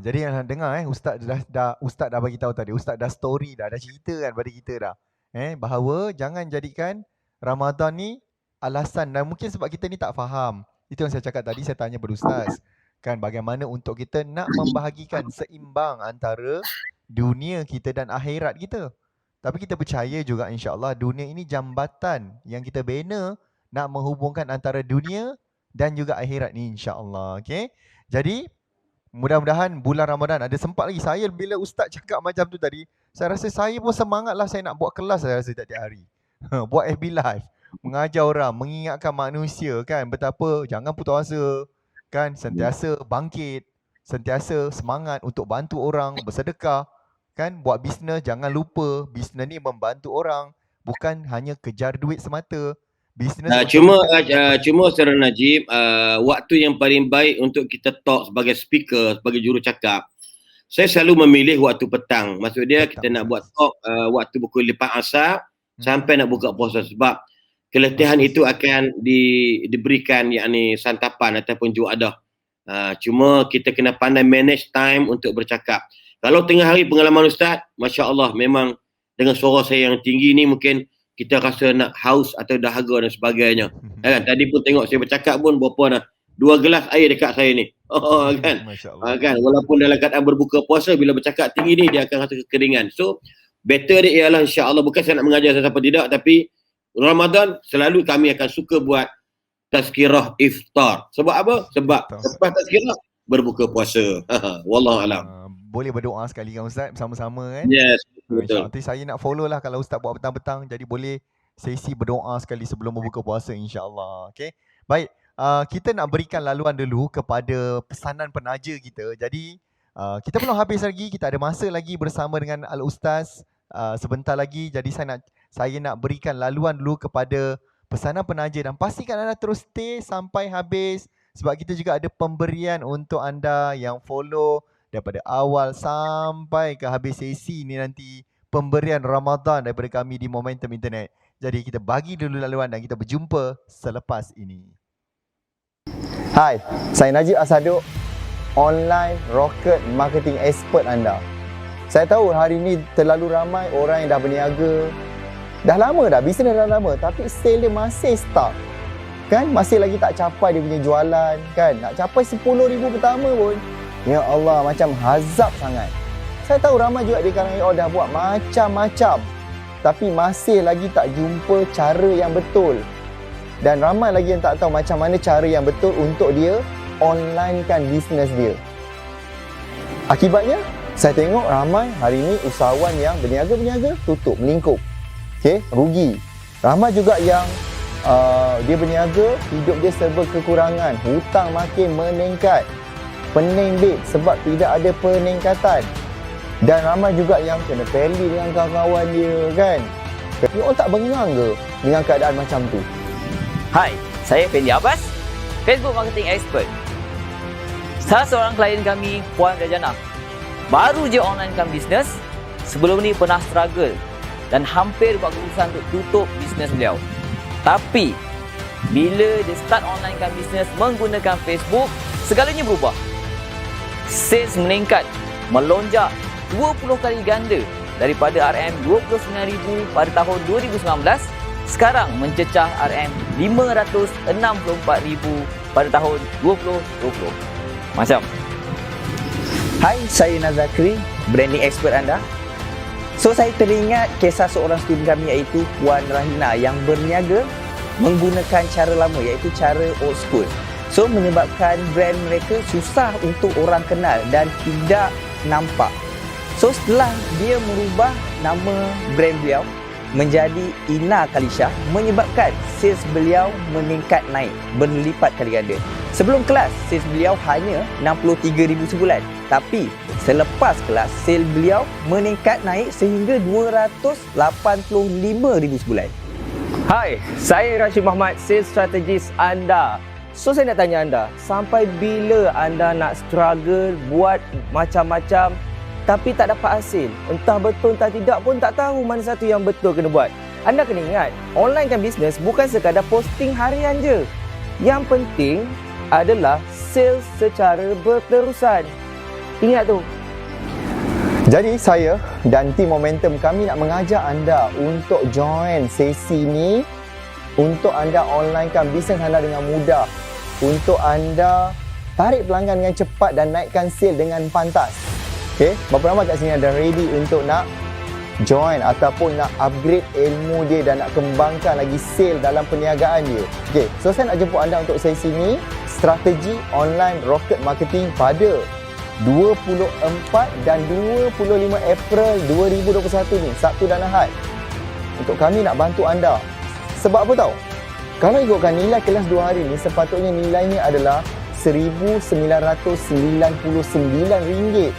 Jadi yang dengar Ustaz dah bagi tahu tadi. Ustaz dah story dah cerita kan pada kita dah. Bahawa jangan jadikan Ramadan ni alasan, dan mungkin sebab kita ni tak faham. Itu yang saya cakap tadi, saya tanya pada Ustaz. Kan bagaimana untuk kita nak membahagikan seimbang antara dunia kita dan akhirat kita. Tapi kita percaya juga insya-Allah dunia ini jambatan yang kita bina nak menghubungkan antara dunia dan juga akhirat ni insya-Allah. Okey. Jadi mudah-mudahan bulan Ramadan ada sempat lagi. Saya bila Ustaz cakap macam tu tadi, saya rasa saya pun semangatlah saya nak buat kelas saya rasa tiap hari. Buat FB live, mengajar orang, mengingatkan manusia kan betapa jangan putus asa, kan, sentiasa bangkit, sentiasa semangat untuk bantu orang, bersedekah, kan, buat bisnes, jangan lupa bisnes ni membantu orang, bukan hanya kejar duit semata. Bisnes cuma Saudara Najib, waktu yang paling baik untuk kita talk sebagai speaker, sebagai jurucakap, saya selalu memilih waktu petang. Maksud dia kita nak buat talk waktu pukul 4 asar sampai nak buka puasa, sebab keletihan itu akan diberikan yakni santapan ataupun juadah. Cuma kita kena pandai manage time untuk bercakap. Kalau tengah hari pengalaman Ustaz, Masya Allah, memang dengan suara saya yang tinggi ni mungkin kita rasa nak haus atau dahaga dan sebagainya. Kan? Tadi pun tengok saya bercakap pun berapa dah 2 gelas air dekat saya ni. Kan? Kan? Walaupun dalam keadaan berbuka puasa, bila bercakap tinggi ni dia akan rasa kekeringan. So better dia ialah insya-Allah, bukan saya nak mengajar siapa tidak, tapi Ramadan selalu kami akan suka buat tazkirah iftar. Sebab apa? Sebab lepas tazkirah berbuka puasa. Wallahualam. Boleh berdoa sekali kan Ustaz bersama-sama kan? Yes, betul. Nanti saya nak follow lah kalau Ustaz buat petang-petang. Jadi boleh sesi berdoa sekali sebelum berbuka puasa insya-Allah. Okey. Baik, kita nak berikan laluan dulu kepada pesanan penaja kita. Jadi kita belum habis lagi, kita ada masa lagi bersama dengan Al-Ustaz sebentar lagi. Jadi saya nak berikan laluan dulu kepada pesanan penaja, dan pastikan anda terus stay sampai habis sebab kita juga ada pemberian untuk anda yang follow daripada awal sampai ke habis sesi ni nanti, pemberian Ramadan daripada kami di Momentum Internet. Jadi kita bagi dulu laluan dan kita berjumpa selepas ini. Hai, saya Najib Asaduk, online rocket marketing expert anda. Saya tahu hari ini terlalu ramai orang yang dah berniaga. Dah lama dah, bisnes dah lama, tapi sale dia masih stuck. Kan, masih lagi tak capai dia punya jualan, kan. Nak capai 10,000 pertama pun, ya Allah, macam hazab sangat. Saya tahu ramai juga di kalangan yang dah buat macam-macam, tapi masih lagi tak jumpa cara yang betul. Dan ramai lagi yang tak tahu macam mana cara yang betul untuk dia onlinekan bisnes dia. Akibatnya, saya tengok ramai hari ini usahawan yang berniaga tutup, melingkup. Okey, rugi. Ramai juga yang dia berniaga, hidup dia serba kekurangan, hutang makin meningkat, pening babe sebab tidak ada peningkatan. Dan ramai juga yang kena peli dengan kawan-kawan dia kan. Tapi orang tak bengang ke dengan keadaan macam tu? Hai, saya Fendi Abbas, Facebook Marketing Expert. Salah seorang klien kami, Puan Rajana, baru je onlinekan bisnes. Sebelum ni pernah struggle dan hampir buat keputusan untuk tutup bisnes beliau. Tapi bila dia start onlinekan bisnes menggunakan Facebook, segalanya berubah. Sales meningkat, melonjak 20 kali ganda daripada RM29,000 pada tahun 2019, sekarang mencecah RM564,000 pada tahun 2020. Macam. Hai, saya Nazakri, branding expert anda. So, saya teringat kisah seorang student kami iaitu Puan Rahina yang berniaga menggunakan cara lama iaitu cara old school. So, menyebabkan brand mereka susah untuk orang kenal dan tidak nampak. So, setelah dia merubah nama brand beliau menjadi Ina Kalisha, menyebabkan sales beliau meningkat naik berlipat kali ganda. Sebelum kelas, sales beliau hanya 63,000 sebulan. Tapi selepas kelas, sales beliau meningkat naik sehingga 285,000 sebulan. Hai, saya Rashid Muhammad, sales strategist anda. So, saya nak tanya anda, sampai bila anda nak struggle buat macam-macam tapi tak dapat hasil? Entah betul entah tidak pun tak tahu mana satu yang betul kena buat. Anda kena ingat, online kan bisnes bukan sekadar posting harian je. Yang penting adalah sales secara berterusan. Ingat tu. Jadi saya dan tim Momentum kami nak mengajak anda untuk join sesi ni, untuk anda onlinekan bisnes anda dengan mudah, untuk anda tarik pelanggan dengan cepat dan naikkan sale dengan pantas. Okey, berapa ramai kat sini ada ready untuk nak join ataupun nak upgrade ilmu dia dan nak kembangkan lagi sale dalam perniagaan dia? Okey, so saya nak jemput anda untuk sesi ni, strategi online rocket marketing pada 24 dan 25 April 2021 ni, Sabtu dan Ahad. Untuk kami nak bantu anda. Sebab apa tahu? Kalau ikutkan nilai kelas 2 hari ni, sepatutnya nilainya adalah RM1,999.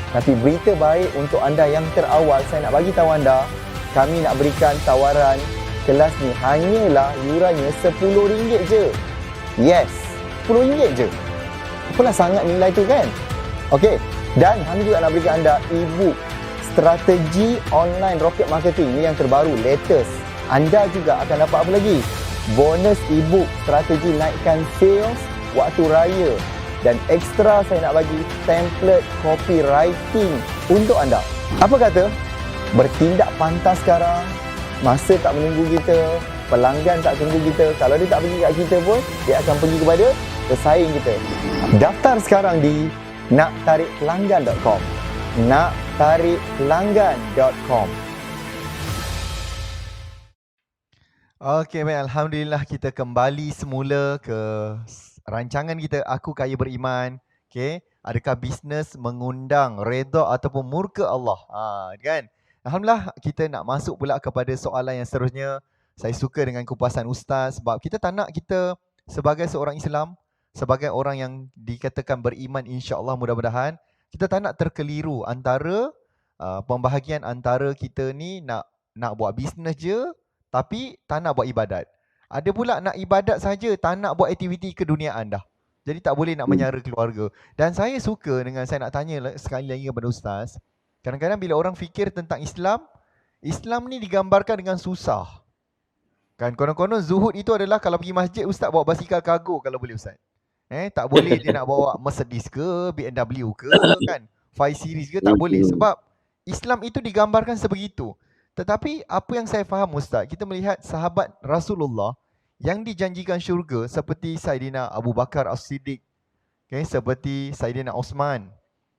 Tapi berita baik untuk anda yang terawal, saya nak bagi tahu anda, kami nak berikan tawaran kelas ni hanyalah yurannya RM10 je. Yes, RM10 je. Apalah sangat nilai tu kan? Okey, dan kami juga nak berikan anda e-book strategi online rocket marketing ni yang terbaru, latest. Anda juga akan dapat apa lagi? Bonus e-book strategi naikkan sales waktu raya. Dan ekstra saya nak bagi template copywriting untuk anda. Apa kata? Bertindak pantas sekarang. Masa tak menunggu kita, pelanggan tak tunggu kita. Kalau dia tak pergi kat kita pun, dia akan pergi kepada pesaing kita. Daftar sekarang di naktarikpelanggan.com. naktarikpelanggan.com. Okey, baik. Alhamdulillah kita kembali semula ke rancangan kita Aku Kaya Beriman. Okey, adakah bisnes mengundang redha ataupun murka Allah? Kan? Alhamdulillah kita nak masuk pula kepada soalan yang seterusnya. Saya suka dengan kupasan ustaz sebab kita tak nak kita sebagai seorang Islam, sebagai orang yang dikatakan beriman, insya-Allah mudah-mudahan kita tak nak terkeliru antara pembahagian antara kita ni nak buat bisnes je tapi tak nak buat ibadat. Ada pula nak ibadat saja, tak nak buat aktiviti keduniaan dah. Jadi tak boleh nak menyara keluarga. Dan saya suka dengan, saya nak tanya sekali lagi kepada ustaz. Kadang-kadang bila orang fikir tentang Islam, Islam ni digambarkan dengan susah. Kan konon-konon zuhud itu adalah kalau pergi masjid ustaz bawa basikal kargo kalau boleh ustaz. Tak boleh dia nak bawa Mercedes ke, BMW ke kan, 5 series ke, tak boleh sebab Islam itu digambarkan sebegitu. Tetapi apa yang saya faham ustaz, kita melihat sahabat Rasulullah yang dijanjikan syurga seperti Saidina Abu Bakar As-Siddiq, okay, seperti Saidina Osman,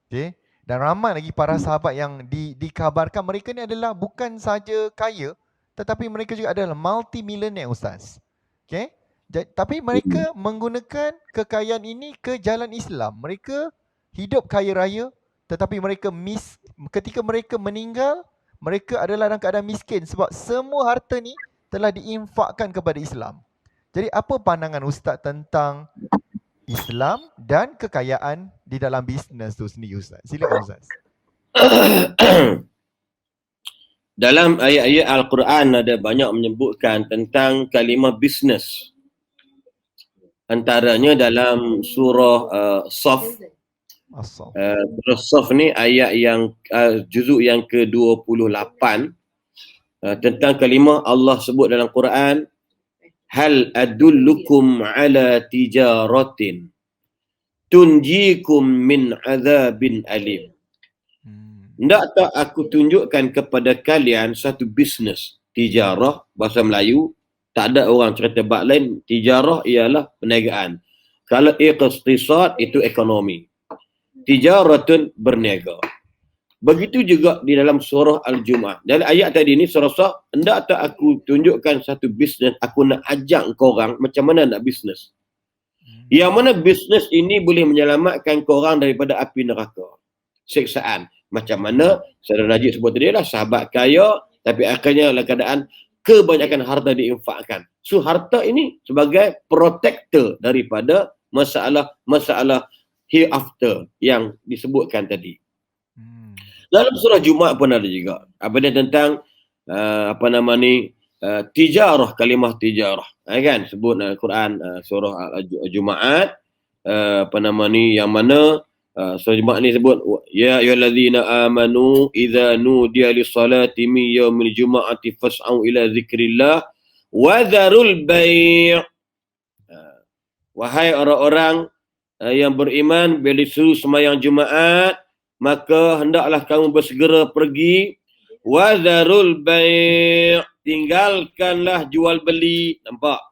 okay, dan ramai lagi para sahabat yang dikabarkan mereka ni adalah bukan saja kaya tetapi mereka juga adalah multi-millionaire ustaz. Okay? Tapi mereka menggunakan kekayaan ini ke jalan Islam. Mereka hidup kaya raya tetapi mereka ketika mereka meninggal, mereka adalah dalam keadaan miskin sebab semua harta ni telah diinfakkan kepada Islam. Jadi apa pandangan Ustaz tentang Islam dan kekayaan di dalam bisnes tu sendiri Ustaz? Silakan Ustaz. Dalam ayat-ayat Al-Quran ada banyak menyebutkan tentang kalimah bisnes. Antaranya dalam surah Saf. Surah Saf ni ayat yang juzuk yang ke-28 tentang kalimah Allah sebut dalam Quran, hal adullukum ala tijaratin tunjikum min azabin alim. Hendak tak aku tunjukkan kepada kalian satu bisnes, tijarah bahasa Melayu, tak ada orang cerita bab lain, tijarah ialah perniagaan. Kalau iqtisad itu ekonomi. Tijaratun berniaga. Begitu juga di dalam surah Al-Jumu'ah. Dalam ayat tadi ni surah Saf, hendak tak aku tunjukkan satu bisnes, aku nak ajak korang macam mana nak bisnes. Yang mana bisnes ini boleh menyelamatkan korang daripada api neraka. Siksaan. Macam mana Saudara Najib sebut tadi lah, sahabat kaya tapi akhirnya dalam keadaan kebanyakan harta diinfakkan. So harta ini sebagai protector daripada masalah hereafter yang disebutkan tadi. Dalam surah Jumaat pun ada juga. Apa dia tentang tijarah, kalimah tijarah. Kan sebut Quran surah Jumaat yang mana surah Jumaat ni sebut ya ayyuhallazina amanu idza nudiya lis-salati min yaumil jumu'ati fas'au ila dzikrillah wa dzarul bai'. Wahai orang-orang yang beriman, bila disuruh sembahyang Jumaat, maka hendaklah kamu bersegera pergi. Wa dzarul bai', tinggalkanlah jual beli. Nampak?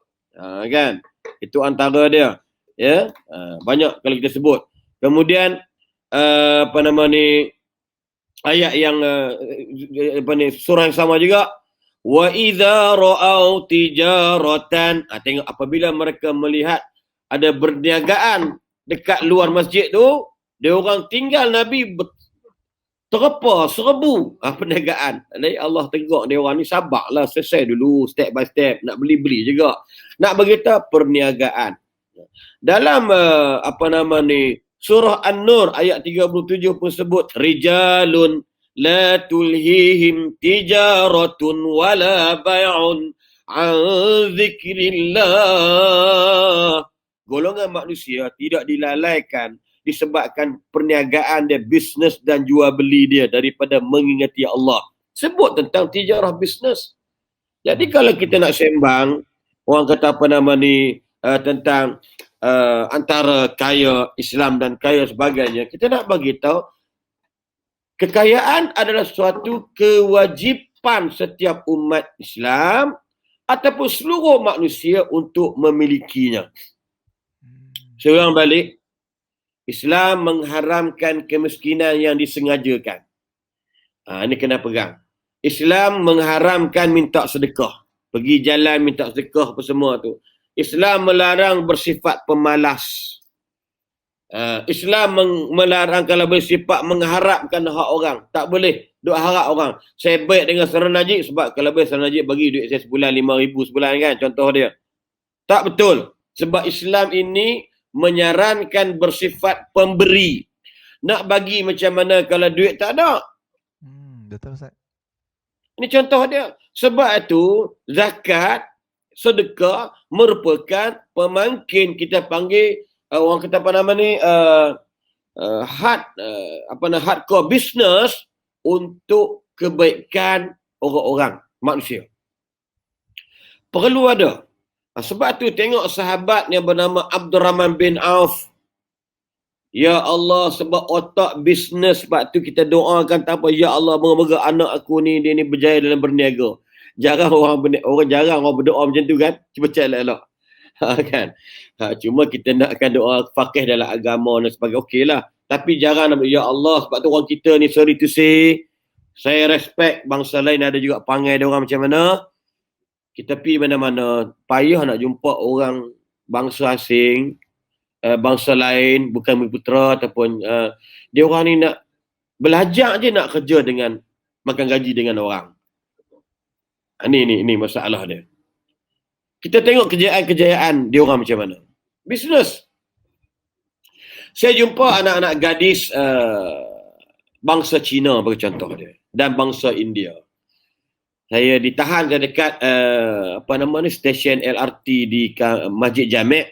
Kan? Itu antara dia. Ya, banyak kalau kita sebut. Kemudian ayat yang surah yang sama juga, wa idza ra'au tijaratan, tengok apabila mereka melihat ada perniagaan dekat luar masjid tu, dia orang tinggal Nabi serbu perniagaan. Jadi Allah tegur dia orang ni, sabarlah, selesai dulu step by step, nak beli juga. Nak beritahu perniagaan. Dalam surah An-Nur ayat 37 pun sebut rijalun la tulhihim tijaratun wala bai'un an zikrillah. Golongan manusia tidak dilalaikan disebabkan perniagaan dia, bisnes dan jual beli dia daripada mengingati Allah. Sebut tentang tijarah bisnes. Jadi kalau kita nak sembang, orang kata tentang antara kaya Islam dan kaya sebagainya, kita nak bagi tahu kekayaan adalah suatu kewajipan setiap umat Islam ataupun seluruh manusia untuk memilikinya. Seorang balik, Islam mengharamkan kemiskinan yang disengajakan. Ini kena pegang. Islam mengharamkan minta sedekah. Pergi jalan minta sedekah apa semua tu. Islam melarang bersifat pemalas. Islam melarang kalau bersifat mengharapkan hak orang. Tak boleh duk harap orang. Saya baik dengan Saudara Najib sebab kalau boleh Saudara Najib bagi duit saya sebulan 5,000 sebulan kan, contoh dia. Tak betul. Sebab Islam ini menyarankan bersifat pemberi. Nak bagi macam mana kalau duit tak ada? Betul Ustaz. Ini contoh dia. Sebab itu zakat, sedekah merupakan pemangkin, kita panggil orang kata hardcore business untuk kebaikan orang-orang manusia. Perlu ada. Sebab tu tengok sahabat yang bernama Abdurrahman bin Auf. Ya Allah, sebab otak bisnes, sebab tu kita doakan tak apa, ya Allah, moga-moga anak aku ni dia ni berjaya dalam berniaga. Jarang orang berdoa macam tu kan. Cuba cek elok-elok. Kan? Cuma kita nakkan doa faqih dalam agama dan sebagainya. Okeylah. Tapi jarang nak, ya Allah, sebab tu orang kita ni, sorry to say, saya respect bangsa lain ada juga panggil dia orang macam mana. Kita pergi mana-mana, payah nak jumpa orang bangsa asing, bangsa lain, bukan Bumiputera ataupun dia orang ni nak belajar je nak kerja dengan makan gaji dengan orang. Ini masalah dia. Kita tengok kejayaan dia orang macam mana. Bisnes. Saya jumpa anak-anak gadis bangsa Cina bagi contoh dia dan bangsa India. Saya ditahan dekat stesen LRT di Masjid Jami'.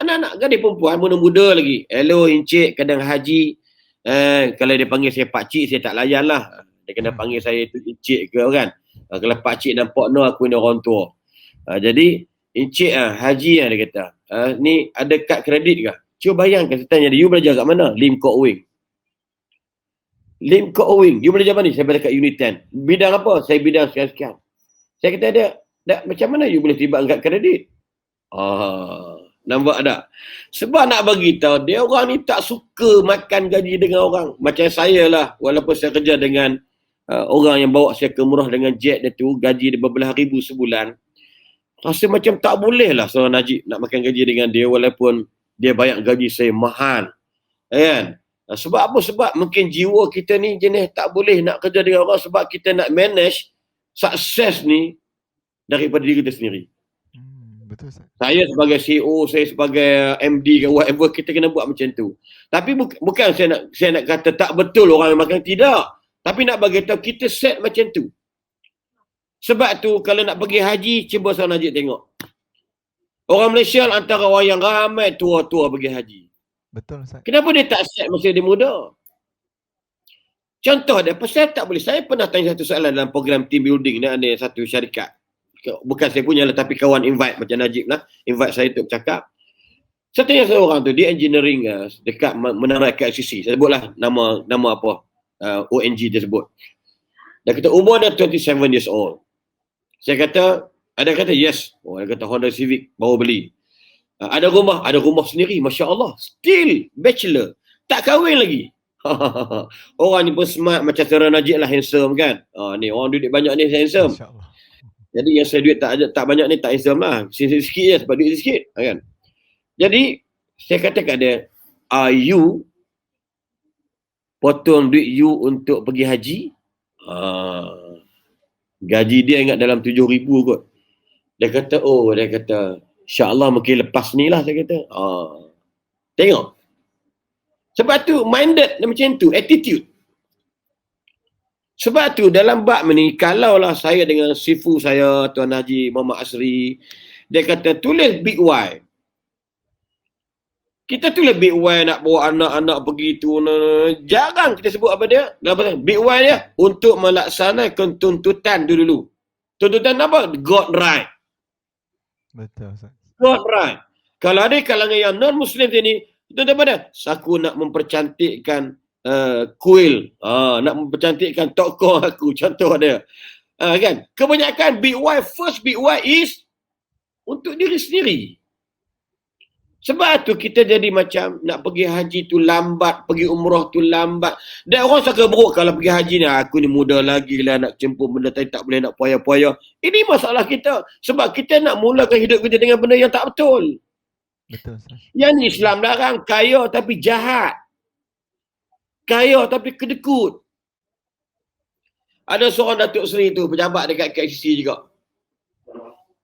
Anak-anak gadis perempuan muda-muda lagi. Hello encik, kadang haji. Kalau dia panggil saya pakcik, saya tak layan lah. Dia kena panggil saya tu encik ke kan. Kalau pakcik dan Pak Noh, aku ni orang tua. Jadi encik haji dia kata. Ni ada kad kredit ke? Cuba bayangkan, saya tanya dia, you belajar kat mana? Lim Kok Wing. Lim Kok Wing. You belajar mana? Saya belajar kat Unit 10. Bidang apa? Saya bidang sekian-sekian. Saya kata dia, macam mana you boleh tiba angkat kredit? Nampak tak? Sebab nak bagi tahu dia orang ni tak suka makan gaji dengan orang. Macam saya lah, walaupun saya kerja dengan orang yang bawa saya ke Umrah dengan jet dia tu, gaji dia berbelah ribu sebulan. Rasa macam tak boleh lah seorang Najib nak makan gaji dengan dia walaupun dia bayar gaji saya mahal. Kan? Sebab apa? Sebab mungkin jiwa kita ni jenis tak boleh nak kerja dengan orang sebab kita nak manage sukses ni daripada diri kita sendiri. Betul, Ustaz. Saya sebagai CEO, saya sebagai MD ke whatever, kita kena buat macam tu. Tapi bukan saya nak kata tak betul orang yang makan, tidak. Tapi nak bagi tahu kita set macam tu. Sebab tu kalau nak pergi haji, cuba seorang Najib tengok. Orang Malaysia antara orang yang ramai tua-tua pergi haji. Betul, Ustaz. Kenapa dia tak set masa dia muda? Contoh dia, pasal tak boleh. Saya pernah tanya satu soalan dalam program team building ni, ada satu syarikat. Bukan saya punya lah, tapi kawan invite macam Najib lah. Invite saya untuk bercakap. Saya tanya seorang tu, dia engineering dekat Menara KLCC. Saya sebutlah nama apa, ONG dia sebut. Dia kata umur dia 27 years old. Saya kata, ada kata yes. Dia kata Honda Civic, baru beli. Ada rumah sendiri, Masya Allah. Still bachelor. Tak kahwin lagi. Orang ni pun smart macam Sarah Najib lah, handsome kan. Ni orang duit banyak ni handsome. Jadi yang saya duit tak banyak ni tak handsome lah. Sikit je sebab duit sikit kan. Jadi saya kata kat dia, you potong duit you untuk pergi haji? Gaji dia ingat dalam 7,000 kot. Dia kata insya-Allah mungkin lepas ni lah, saya kata. Tengok. Sebab tu minded macam tu, attitude. Sebab tu dalam bab ni, kalaulah saya dengan sifu saya, Tuan Haji Muhammad Asri, dia kata tulis big Y. Kita tulis big Y nak bawa anak-anak pergi tu. Jarang kita sebut apa dia. Big Y dia untuk melaksanakan tuntutan dulu. Tuntutan apa? God right. Betul, Ustaz. God right. Kalau ada kalangan yang non-Muslim sini, itu daripada aku nak mempercantikkan kuil, nak mempercantikkan tokoh aku, contoh dia. Kan? Kebanyakan big Y, first big Y is untuk diri sendiri. Sebab tu kita jadi macam nak pergi haji tu lambat, pergi umrah tu lambat. Dan orang sangka buruk kalau pergi haji ni, aku ni muda lagi lah nak cempur benda tadi, tak boleh nak poya-poya. Ini masalah kita. Sebab kita nak mulakan hidup kita dengan benda yang tak betul. Betul, Ustaz. Yang ni Islam larang, kaya tapi jahat. Kaya tapi kedekut. Ada seorang Datuk Seri tu, pejabat dekat KLCC juga.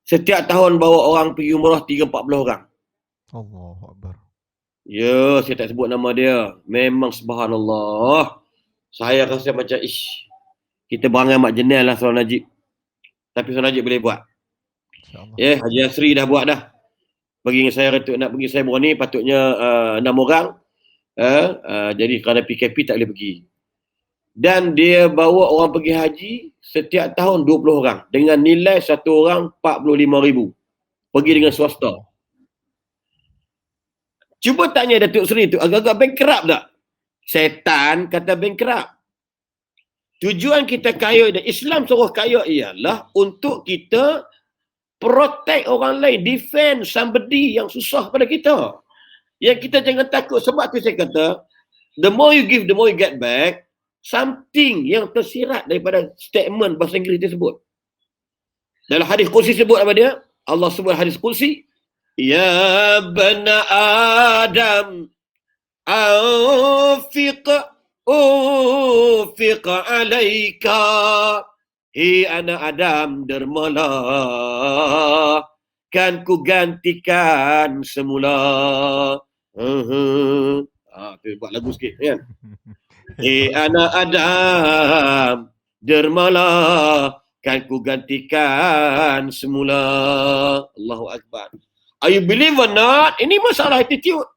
Setiap tahun bawa orang pergi umrah 3-40 orang. Allahu Akbar. Ya, saya tak sebut nama dia. Memang subhanallah. Saya rasa macam, kita berangai mak jenel lah seorang Najib. Tapi seorang Najib boleh buat. Ya, Haji Asri dah buat dah. Bagi saya, nak pergi saya ni patutnya 6 orang. Jadi kerana PKP tak boleh pergi. Dan dia bawa orang pergi haji setiap tahun 20 orang. Dengan nilai satu orang 45,000. Pergi dengan swasta. Cuba tanya Datuk Seri tu, agak-agak bankrupt tak? Setan kata bankrupt. Tujuan kita kaya dan Islam suruh kaya ialah untuk kita protect orang lain, defend somebody yang susah pada kita. Yang kita jangan takut. Sebab tu saya kata, the more you give, the more you get back. Something yang tersirat daripada statement bahasa Inggeris tersebut. Dalam hadis kursi sebut apa dia? Allah sebut hadis kursi. Ya bana Adam, anfiq alaika. Hei anak Adam, dermalah, kan ku gantikan semula. Tu buat lagu sikit kan. Hei anak Adam, dermalah, kan ku gantikan semula. Allahu Akbar. Are you believe or not? Ini masalah attitude.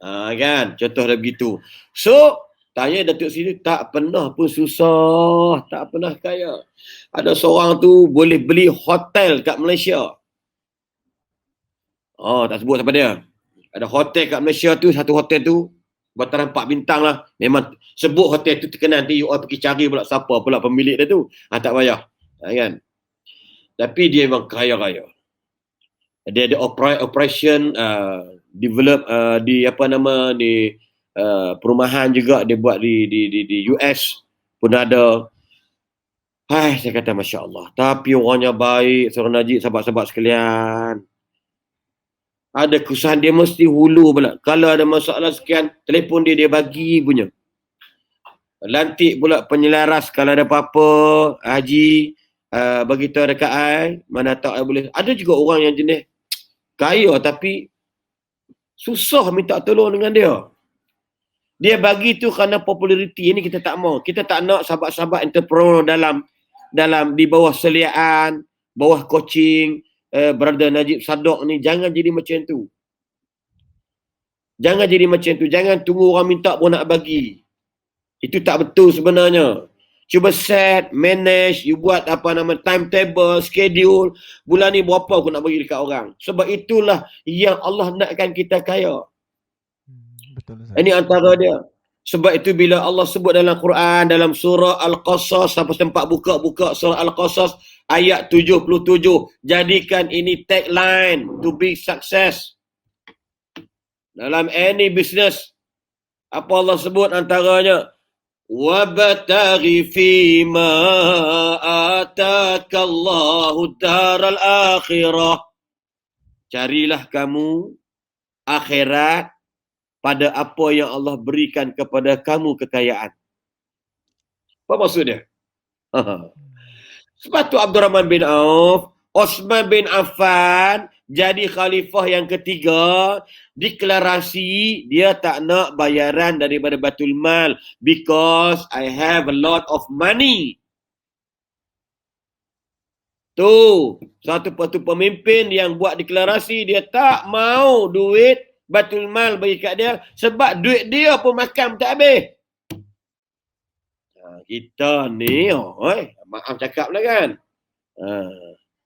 Kan? Contoh dah begitu. So, tanya Datuk Seri, tak pernah pun susah. Tak pernah kaya. Ada seorang tu boleh beli hotel kat Malaysia. Tak sebut siapa dia. Ada hotel kat Malaysia tu, satu hotel tu bataran 4 bintang lah. Memang sebut hotel tu terkenal, nanti you all pergi cari pula siapa pula pemilik dia tu. Tak payah. Kan? Tapi dia memang kaya-kaya. Dia ada operation develop di apa nama di perumahan juga dia buat di US pun ada. Hai, saya kata Masya Allah. Tapi orangnya baik, seorang Najib, sahabat-sahabat sekalian. Ada kesusahan dia mesti hulu pula. Kalau ada masalah sekian, telefon dia bagi punya. Lantik pula penyelaras kalau ada apa-apa, Haji, beritahu dekat I, mana tak I boleh. Ada juga orang yang jenis kaya tapi susah minta tolong dengan dia. Dia bagi tu kerana populariti. Ini kita tak mau. Kita tak nak sahabat-sahabat entrepreneur dalam di bawah seliaan, bawah coaching, Brother Najib Sadok ni, jangan jadi macam tu. Jangan jadi macam tu. Jangan tunggu orang minta pun nak bagi. Itu tak betul sebenarnya. Cuba set, manage, you buat apa nama timetable, schedule. Bulan ni berapa aku nak bagi dekat orang. Sebab itulah yang Allah nakkan kita kaya. Betul. Ini antara dia. Sebab itu bila Allah sebut dalam Quran, dalam surah Al-Qasas, sampai tempat buka surah Al-Qasas, ayat 77. Jadikan ini tagline to be success. Dalam any business, apa Allah sebut antaranya? وَابْتَغِ فِيمَا آتَاكَ اللَّهُ الدَّارَ الْآخِرَةِ. Carilah kamu akhirat pada apa yang Allah berikan kepada kamu kekayaan. Apa maksudnya? Sebab tu Abdurrahman bin Auf, Osman bin Affan jadi khalifah yang ketiga, deklarasi dia tak nak bayaran daripada Baitul Mal because I have a lot of money. Tu, satu pemimpin yang buat deklarasi dia tak mau duit Baitul Mal bagi kat dia sebab duit dia pun makan tak habis. Kita ni, maaf cakap lah kan.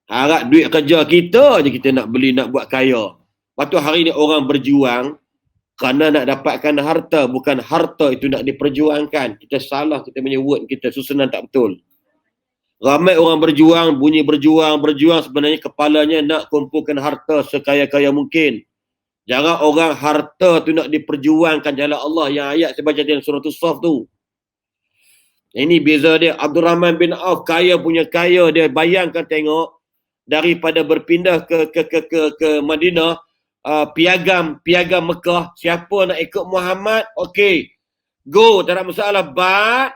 Harap duit kerja kita je kita nak beli, nak buat kaya. Lepas tu hari ni orang berjuang kerana nak dapatkan harta. Bukan harta itu nak diperjuangkan. Kita salah, kita punya word kita susunan tak betul. Ramai orang berjuang, bunyi berjuang sebenarnya kepalanya nak kumpulkan harta sekaya-kaya mungkin. Jangan orang harta tu nak diperjuangkan jalan Allah. Yang ayat saya baca dalam surah As-Saff tu. Ini beza dia. Abdurrahman bin Auf kaya punya kaya. Dia bayangkan tengok. Daripada berpindah ke Madinah, piagam Mekah, siapa nak ikut Muhammad, okay, go, tak ada masalah, but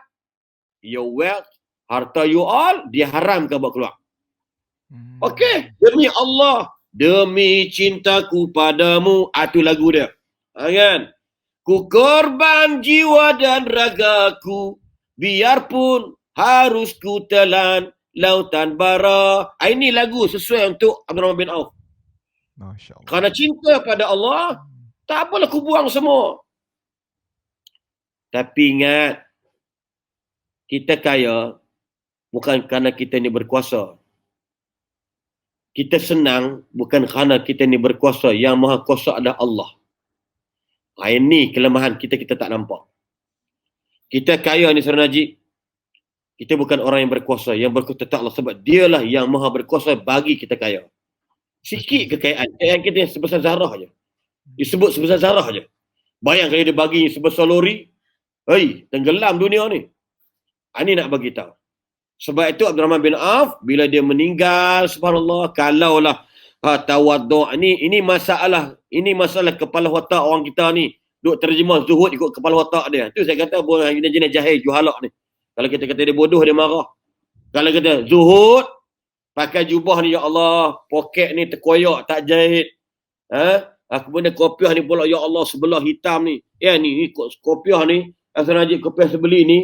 your wealth, harta you all, dia haramkan buat keluar. Okay, demi Allah, demi cintaku padamu, itu lagu dia. Kan? Ku korban jiwa dan ragaku, biarpun harus ku telan lautan bara. Ini lagu sesuai untuk Abdurrahman bin Auf. Masya Allah. Kerana cinta pada Allah, tak apalah aku buang semua. Tapi ingat, kita kaya bukan kerana kita ni berkuasa. Kita senang bukan kerana kita ni berkuasa. Yang maha kuasa adalah Allah. Ini kelemahan kita tak nampak. Kita kaya ni Saudara Najib. Kita bukan orang yang berkuasa. Yang berkuasa tetap Allah. Sebab dialah yang maha berkuasa bagi kita kaya. Sikit kekayaan. Kekayaan kita yang sebesar zarah je. Disebut sebesar zarah je. Bayang kalau dia bagi sebesar lori. Hei, tenggelam dunia ni. Ini nak bagi tahu. Sebab itu Abdurrahman bin Auf bila dia meninggal, subhanallah, kalaulah tawaddu' ini masalah kepala otak orang kita ni. Duk terjemah zuhud ikut kepala otak dia. Tu saya kata jenis jahil juhalak ni. Kalau kita kata dia bodoh, dia marah. Kalau kata zuhud, pakai jubah ni, ya Allah, poket ni terkoyak, tak jahit. Kemudian kopiah ni pula, ya Allah, sebelah hitam ni. Ya ni kopiah ni, Hasan Najib kopiah sebeli ni,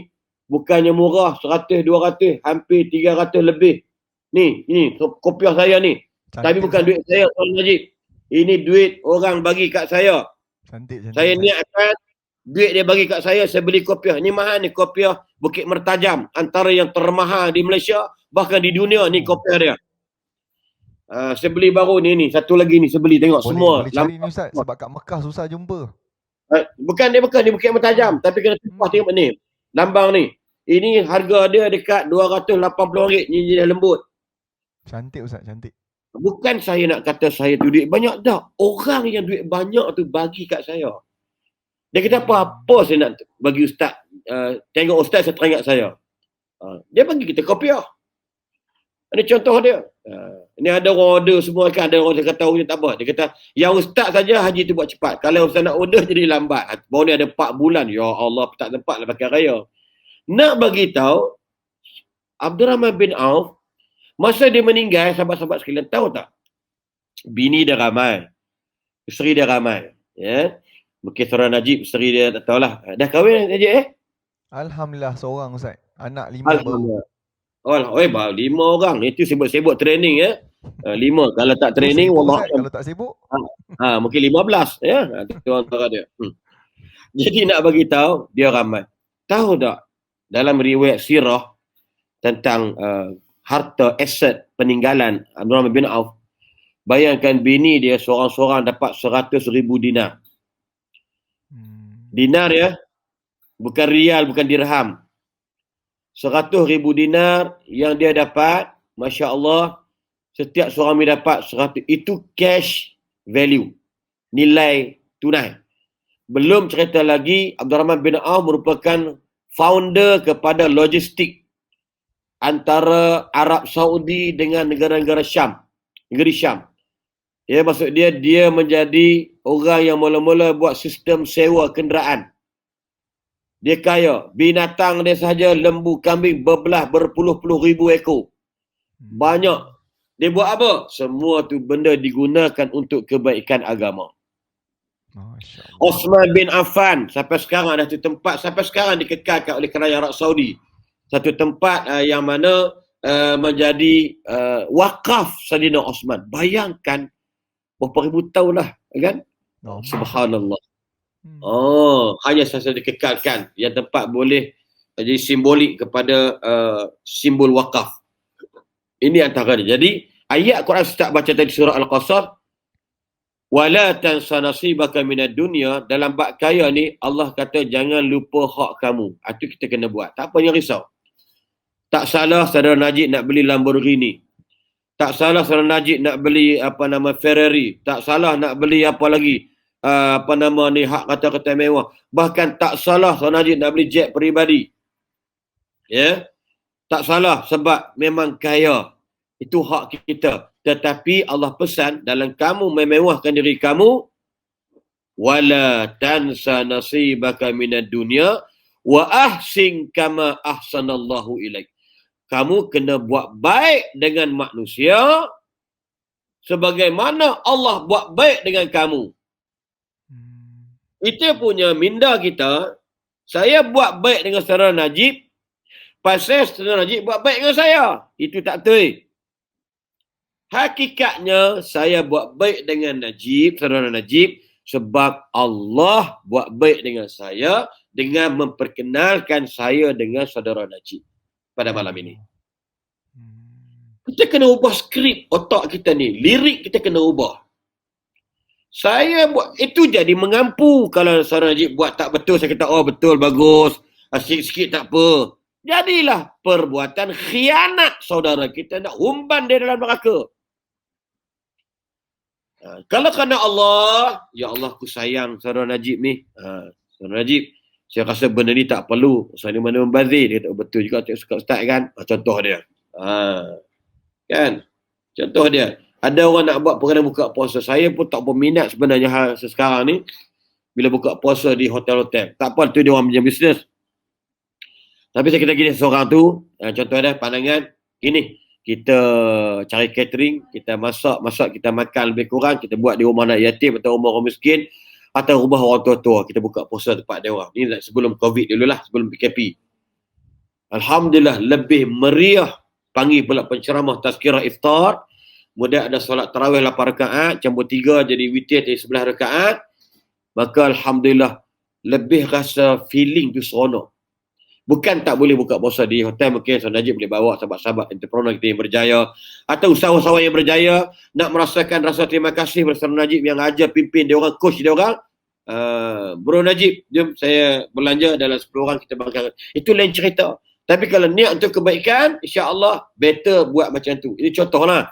bukannya murah, 100, 200, hampir 300 lebih. Ni kopiah saya ni. Tapi bukan duit saya, Hasan Najib. Ini duit orang bagi kat saya. Cantik. Saya niatkan duit dia bagi kat saya beli kopiah. Ni mahal ni kopiah Bukit Mertajam. Antara yang termahal di Malaysia, bahkan di dunia ni kopiah dia. Saya beli baru ni. Satu lagi ni saya beli, tengok semua. Boleh cari ni Ustaz, sebab kat Mekah susah jumpa. Bukan dia Mekah, ni Bukit Mertajam. Tapi kena tumpah tengok ni. Lambang ni. Ini harga dia dekat RM280. Ni jenis lembut. Cantik Ustaz, cantik. Bukan saya nak kata saya tu duit banyak, tak. Orang yang duit banyak tu bagi kat saya. Dia kata apa saya nak bagi ustaz. Tengok ustaz, saya teringat saya. Dia bagi kita kopiah. Ini contoh dia. Ini ada orang order semua kan. Ada orang yang kata tak apa. Dia kata yang ustaz saja haji tu buat cepat. Kalau ustaz nak order jadi lambat. Baru ni ada 4 bulan. Ya Allah, tak tempat lah pakai raya. Nak bagi tahu Abdurrahman bin Auf, masa dia meninggal, sahabat-sahabat sekalian tahu tak? Bini dia ramai. Isteri dia ramai. Ya. Mungkin Saudara Najib, isteri dia tak tahulah. Dah kahwin Najib Alhamdulillah seorang Ustaz. Anak 5 baru. Baru 5 orang. Itu sibuk-sibuk training ya. 5. Kalau tak training, wallah. Kalau tak sibuk. Mungkin 15 ya. Itu antara dia. Jadi nak bagi tahu dia ramai. Tahu tak dalam riwayat sirah tentang harta aset peninggalan Abdurrahman bin Auf, bayangkan bini dia seorang-seorang dapat 100,000 dinar. Dinar ya, bukan rial, bukan dirham. 100,000 dinar yang dia dapat, Masya Allah, setiap suami dapat 100. Itu cash value, nilai tunai. Belum cerita lagi, Abdurrahman bin Auf merupakan founder kepada logistik antara Arab Saudi dengan negara-negara Syam. Negeri Syam. Ya, maksud dia menjadi orang yang mula-mula buat sistem sewa kenderaan. Dia kaya. Binatang dia sahaja lembu kambing berpuluh-puluh ribu ekor. Banyak. Dia buat apa? Semua tu benda digunakan untuk kebaikan agama. Osman bin Affan sampai sekarang ada satu tempat, sampai sekarang dikekalkan oleh kerajaan Arab Saudi. Satu tempat yang mana menjadi wakaf Saidina Osman. Bayangkan berapa ribu tahun lah, kan? Subhanallah. Hanya sahaja dikekalkan. Yang tempat boleh jadi simbolik kepada simbol wakaf. Ini antara dia. Jadi ayat Quran start baca tadi surah Al-Qasas, wala tansa nasibaka minad dunya, dalam bab kaya ni Allah kata jangan lupa hak kamu. Itu kita kena buat. Tak apa yang risau. Tak salah saudara Najib nak beli Lamborghini. Tak salah saudara Najib nak beli Ferrari. Tak salah nak beli apa lagi? Hak kata-kata mewah. Bahkan tak salah saudara Najib nak beli jet peribadi. Ya. Tak salah sebab memang kaya. Itu hak kita. Tetapi Allah pesan dalam kamu memewahkan diri kamu, wala tansa nasibaka minad dunya wa ahsin kama ahsanallahu ilaik. Kamu kena buat baik dengan manusia sebagaimana Allah buat baik dengan kamu. Itu punya minda kita. Saya buat baik dengan saudara Najib pasal saudara Najib buat baik dengan saya. Itu tak betul. Hakikatnya saya buat baik dengan Najib, saudara Najib, sebab Allah buat baik dengan saya dengan memperkenalkan saya dengan saudara Najib pada malam ini. Kita kena ubah skrip otak kita ni. Lirik kita kena ubah. Saya buat, itu jadi mengampu. Kalau saudara Najib buat tak betul, saya kata, oh betul, bagus. Sikit-sikit tak apa. Jadilah perbuatan khianat saudara kita nak umban dia dalam neraka. Kalau kerana Allah, ya Allah aku sayang saudara Najib ni. Saudara Najib, Saya rasa benda ni tak perlu. Saya ni mana membazir. Dia kata, betul juga Ustaz kan. Contoh dia. Kan? Contoh dia. Ada orang nak buat perkara buka puasa. Saya pun tak berminat sebenarnya hal sekarang ni. Bila buka puasa di hotel-hotel. Tak apa, tu dia orang punya bisnes. Tapi saya kata gini, seorang tu, contoh dia, pandangan, gini, kita cari catering, kita masak, kita makan lebih kurang, kita buat di rumah anak yatim atau rumah orang miskin, atau rumah orang tua-tua, kita buka puasa tempat dia orang. Ni sebelum COVID dululah, sebelum PKP. Alhamdulillah, lebih meriah, panggil pula penceramah tazkirah iftar, kemudian ada solat tarawih 8 rakaat, campur 3 jadi witir jadi 11 rakaat, maka Alhamdulillah, lebih rasa feeling tu seronok. Bukan tak boleh buka puasa di hotel, mungkin Ustaz Najib boleh bawa sahabat-sahabat entrepreneur kita yang berjaya atau usahawan-usahawan yang berjaya nak merasakan rasa terima kasih kepada Ustaz Najib yang ajar, pimpin dia orang, coach dia orang. Bro Najib, jom saya belanja dalam 10 orang kita makan. Itu lain cerita. Tapi kalau niat untuk kebaikan, insya-Allah better buat macam tu. Ini contohlah.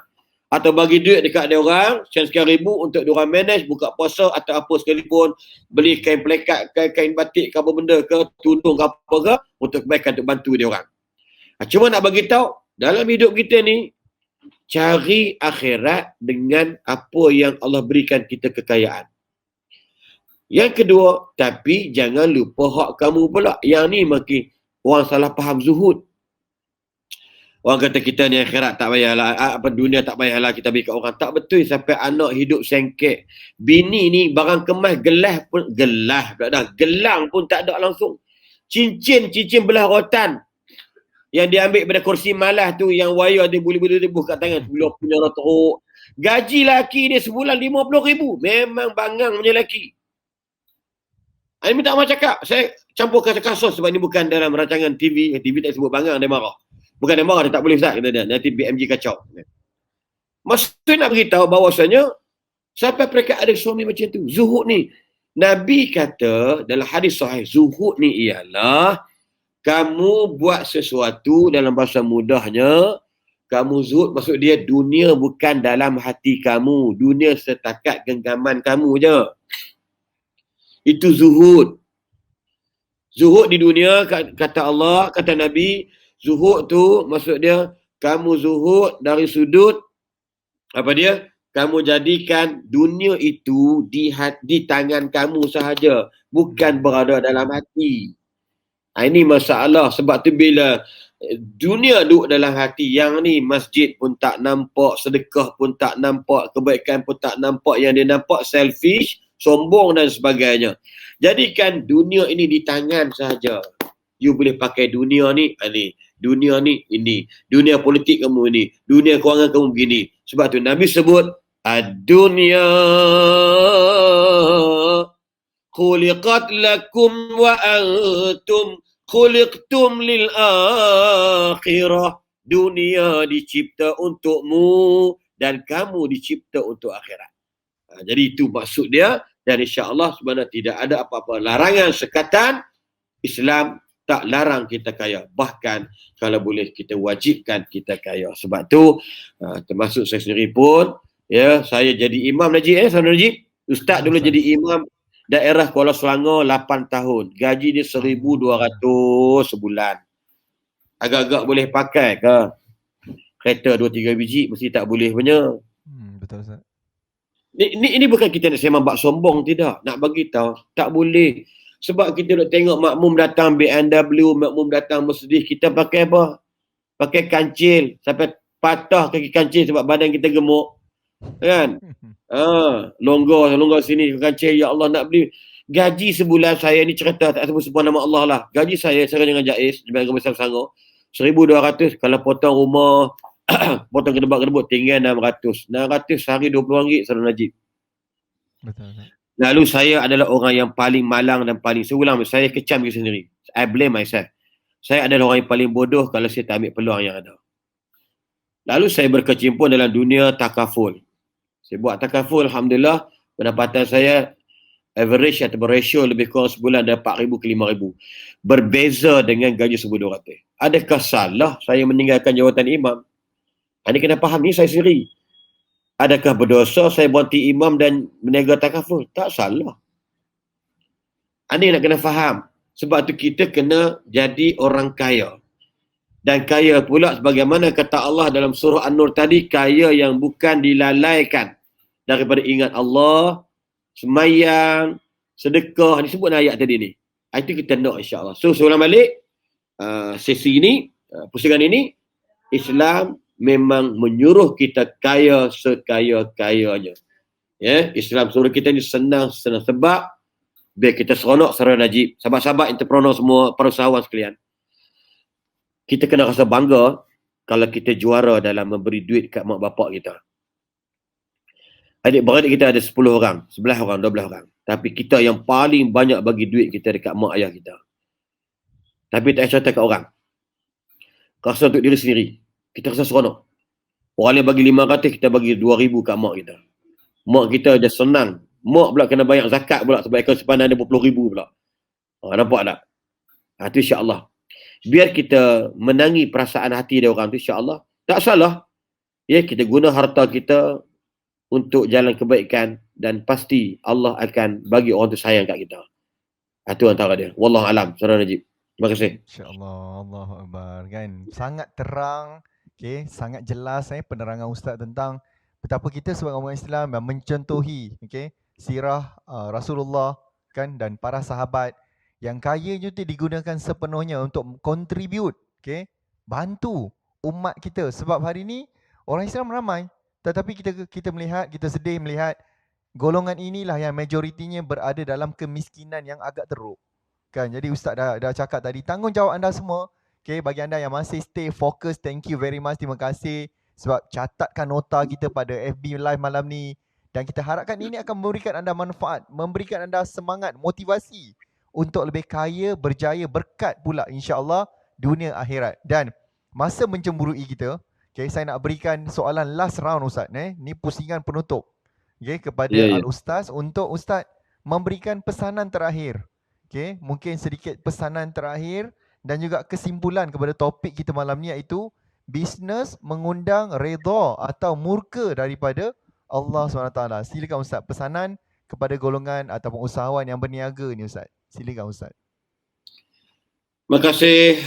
Atau bagi duit dekat dia orang, sekian ribu untuk dia orang manage buka puasa atau apa sekalipun, beli kain plekat, kain batik ke apa benda ke, tudung ke apa ke, untuk kebaikan, untuk bantu dia orang. Cuma nak bagi tahu dalam hidup kita ni, cari akhirat dengan apa yang Allah berikan kita kekayaan. Yang kedua, tapi jangan lupa hak kamu pula. Yang ni makin orang salah faham zuhud. Orang kata kita ni akhirat tak payahlah, apa dunia tak payahlah kita bagi kat orang. Tak betul, sampai anak hidup sengkek. Bini ni barang kemas gelang pun tak ada langsung. Cincin belah rotan yang dia ambil pada kursi malas tu, yang wayar dia boleh debuh kat tangan, belum punya teruk. Gaji laki dia sebulan 50,000. Memang bangang punya laki. Ini tak mahu cakap. Saya campur kasus sebab ni bukan dalam rancangan TV. TV tak sebut bangang, dia marah. Bukan dia marah, dia tak boleh Ustaz, kata dia. Nanti BMG kacau. Maksudnya nak beritahu bahawasanya sampai mereka ada suami macam tu. Zuhud ni, Nabi kata dalam hadis sahih, zuhud ni ialah kamu buat sesuatu dalam bahasa mudahnya, kamu zuhud maksud dia dunia bukan dalam hati kamu, dunia setakat genggaman kamu je. Itu zuhud. Zuhud di dunia, kata Allah, kata Nabi, zuhud tu maksud dia kamu zuhud dari sudut apa dia? Kamu jadikan dunia itu di tangan kamu sahaja, bukan berada dalam hati. Ini masalah. Sebab tu bila dunia duduk dalam hati, yang ni masjid pun tak nampak, sedekah pun tak nampak, kebaikan pun tak nampak, yang dia nampak selfish, sombong dan sebagainya. Jadikan dunia ini di tangan sahaja. You boleh pakai dunia ni, ini. Dunia ni, ini. Dunia politik kamu ini. Dunia kewangan kamu begini. Sebab tu Nabi sebut, ad-dunya khuliqat lakum wa antum khuliqtum lil akhirah. Dunia dicipta untukmu dan kamu dicipta untuk akhirat. Jadi itu maksud dia. Dan insya-Allah sebenarnya tidak ada apa-apa larangan sekatan. Islam tak larang kita kaya. Bahkan kalau boleh kita wajibkan kita kaya. Sebab tu termasuk saya sendiri pun, ya, saya jadi imam Najib, Saudara Najib. Ustaz dulu jadi imam daerah Kuala Selangor 8 tahun. Gaji dia 1,200 sebulan. Agak-agak boleh pakai ke? Kereta 2-3 biji mesti tak boleh punya. Betul Ustaz. Ini bukan kita nak sembang bak sombong, tidak. Nak bagi tahu tak boleh. Sebab kita nak tengok makmum datang BMW, makmum datang Mercedes, kita pakai apa? Pakai kancil sampai patah kaki kancil sebab badan kita gemuk. Kan? Longgar sini kancil, ya Allah nak beli. Gaji sebulan saya ni cerita tak sebut nama Allah lah. Gaji saya dengan Jais di Bank Besar Selangor 1,200, kalau potong rumah potong kedebak-kedebuk tinggal 600. 600 sehari RM20 Saudara Najib. Betul. Lalu saya adalah orang yang paling malang dan paling, saya ulang, saya kecam diri sendiri. I blame myself. Saya adalah orang yang paling bodoh kalau saya tak ambil peluang yang ada. Lalu saya berkecimpung dalam dunia takaful. Saya buat takaful, Alhamdulillah, pendapatan saya average atau ratio lebih kurang sebulan dari 4,000 ke 5,000. Berbeza dengan gaji 1,200. Adakah salah saya meninggalkan jawatan imam? Ini kena faham, ni saya sendiri. Adakah berdosa saya berhenti imam dan meniaga takaful? Tak salah. Ini nak kena faham. Sebab tu kita kena jadi orang kaya. Dan kaya pula sebagaimana kata Allah dalam surah An-Nur tadi, kaya yang bukan dilalaikan daripada ingat Allah, semayang, sedekah, disebut ayat tadi ni. Itu kita nak insya-Allah. So seorang balik sesi ini, pusingan ini, Islam memang menyuruh kita kaya sekaya-kayanya. Ya, Islam suruh kita ni senang sebab biar kita seronok secara najib. Sahabat-sahabat entrepreneur semua, para usahawan sekalian. Kita kena rasa bangga kalau kita juara dalam memberi duit kat mak bapak kita. Adik-beradik kita ada 10 orang, 11 orang, 12 orang. Tapi kita yang paling banyak bagi duit kita dekat mak ayah kita. Tapi tak cerita kat orang. Rasa untuk diri sendiri. Kita rasa seronok. Orang yang bagi 500, kita bagi 2,000 kat mak kita. Mak kita dah senang. Mak pula kena bayar zakat pula sebab ekor simpanan dia berpuluh ribu pula. Nampak tak? Itu insya-Allah. Biar kita menangi perasaan hati dia orang tu, insya-Allah. Tak salah. Ya, kita guna harta kita untuk jalan kebaikan dan pasti Allah akan bagi orang tu sayang kat kita. Itu antara dia. Wallahu alam. Saudara Najib. Terima kasih. InsyaAllah, Allahu Akbar kan. Sangat terang, okay, sangat jelas penerangan Ustaz tentang betapa kita sebagai umat Islam yang mencontohi sirah Rasulullah kan, dan para sahabat yang kaya itu digunakan sepenuhnya untuk contribute, bantu umat kita. Sebab hari ini orang Islam ramai, tetapi kita melihat, kita sedih melihat golongan inilah yang majoritinya berada dalam kemiskinan yang agak teruk. Kan, jadi Ustaz dah cakap tadi, tanggungjawab anda semua. Bagi anda yang masih stay fokus, thank you very much, terima kasih sebab catatkan nota kita pada FB Live malam ni. Dan kita harapkan ini akan memberikan anda manfaat, memberikan anda semangat, motivasi untuk lebih kaya, berjaya, berkat pula insya-Allah dunia akhirat. Dan masa mencemburui kita, saya nak berikan soalan last round Ustaz. Ni pusingan penutup kepada Al-Ustaz untuk Ustaz memberikan pesanan terakhir. Mungkin sedikit pesanan terakhir dan juga kesimpulan kepada topik kita malam ni, iaitu bisnes mengundang redha atau murka daripada Allah SWT. Silakan Ustaz, pesanan kepada golongan ataupun usahawan yang berniaga ni Ustaz. Silakan Ustaz. Terima kasih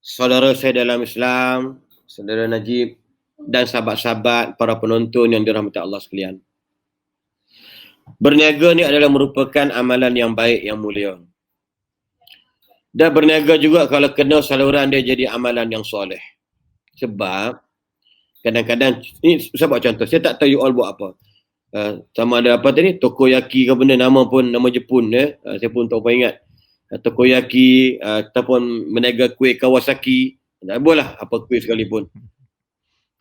saudara saya dalam Islam, saudara Najib dan sahabat-sahabat para penonton yang dirahmati Allah sekalian. Berniaga ni adalah merupakan amalan yang baik, yang mulia. Dan berniaga juga kalau kena saluran dia jadi amalan yang soleh. Sebab kadang-kadang, ini saya buat contoh, saya tak tahu you all buat apa. Sama ada apa tadi, Tokoyaki ke benda, nama Jepun saya pun tak apa ingat. Tokoyaki ataupun berniaga kuih Kawasaki, tak bolehlah apa kuih sekalipun.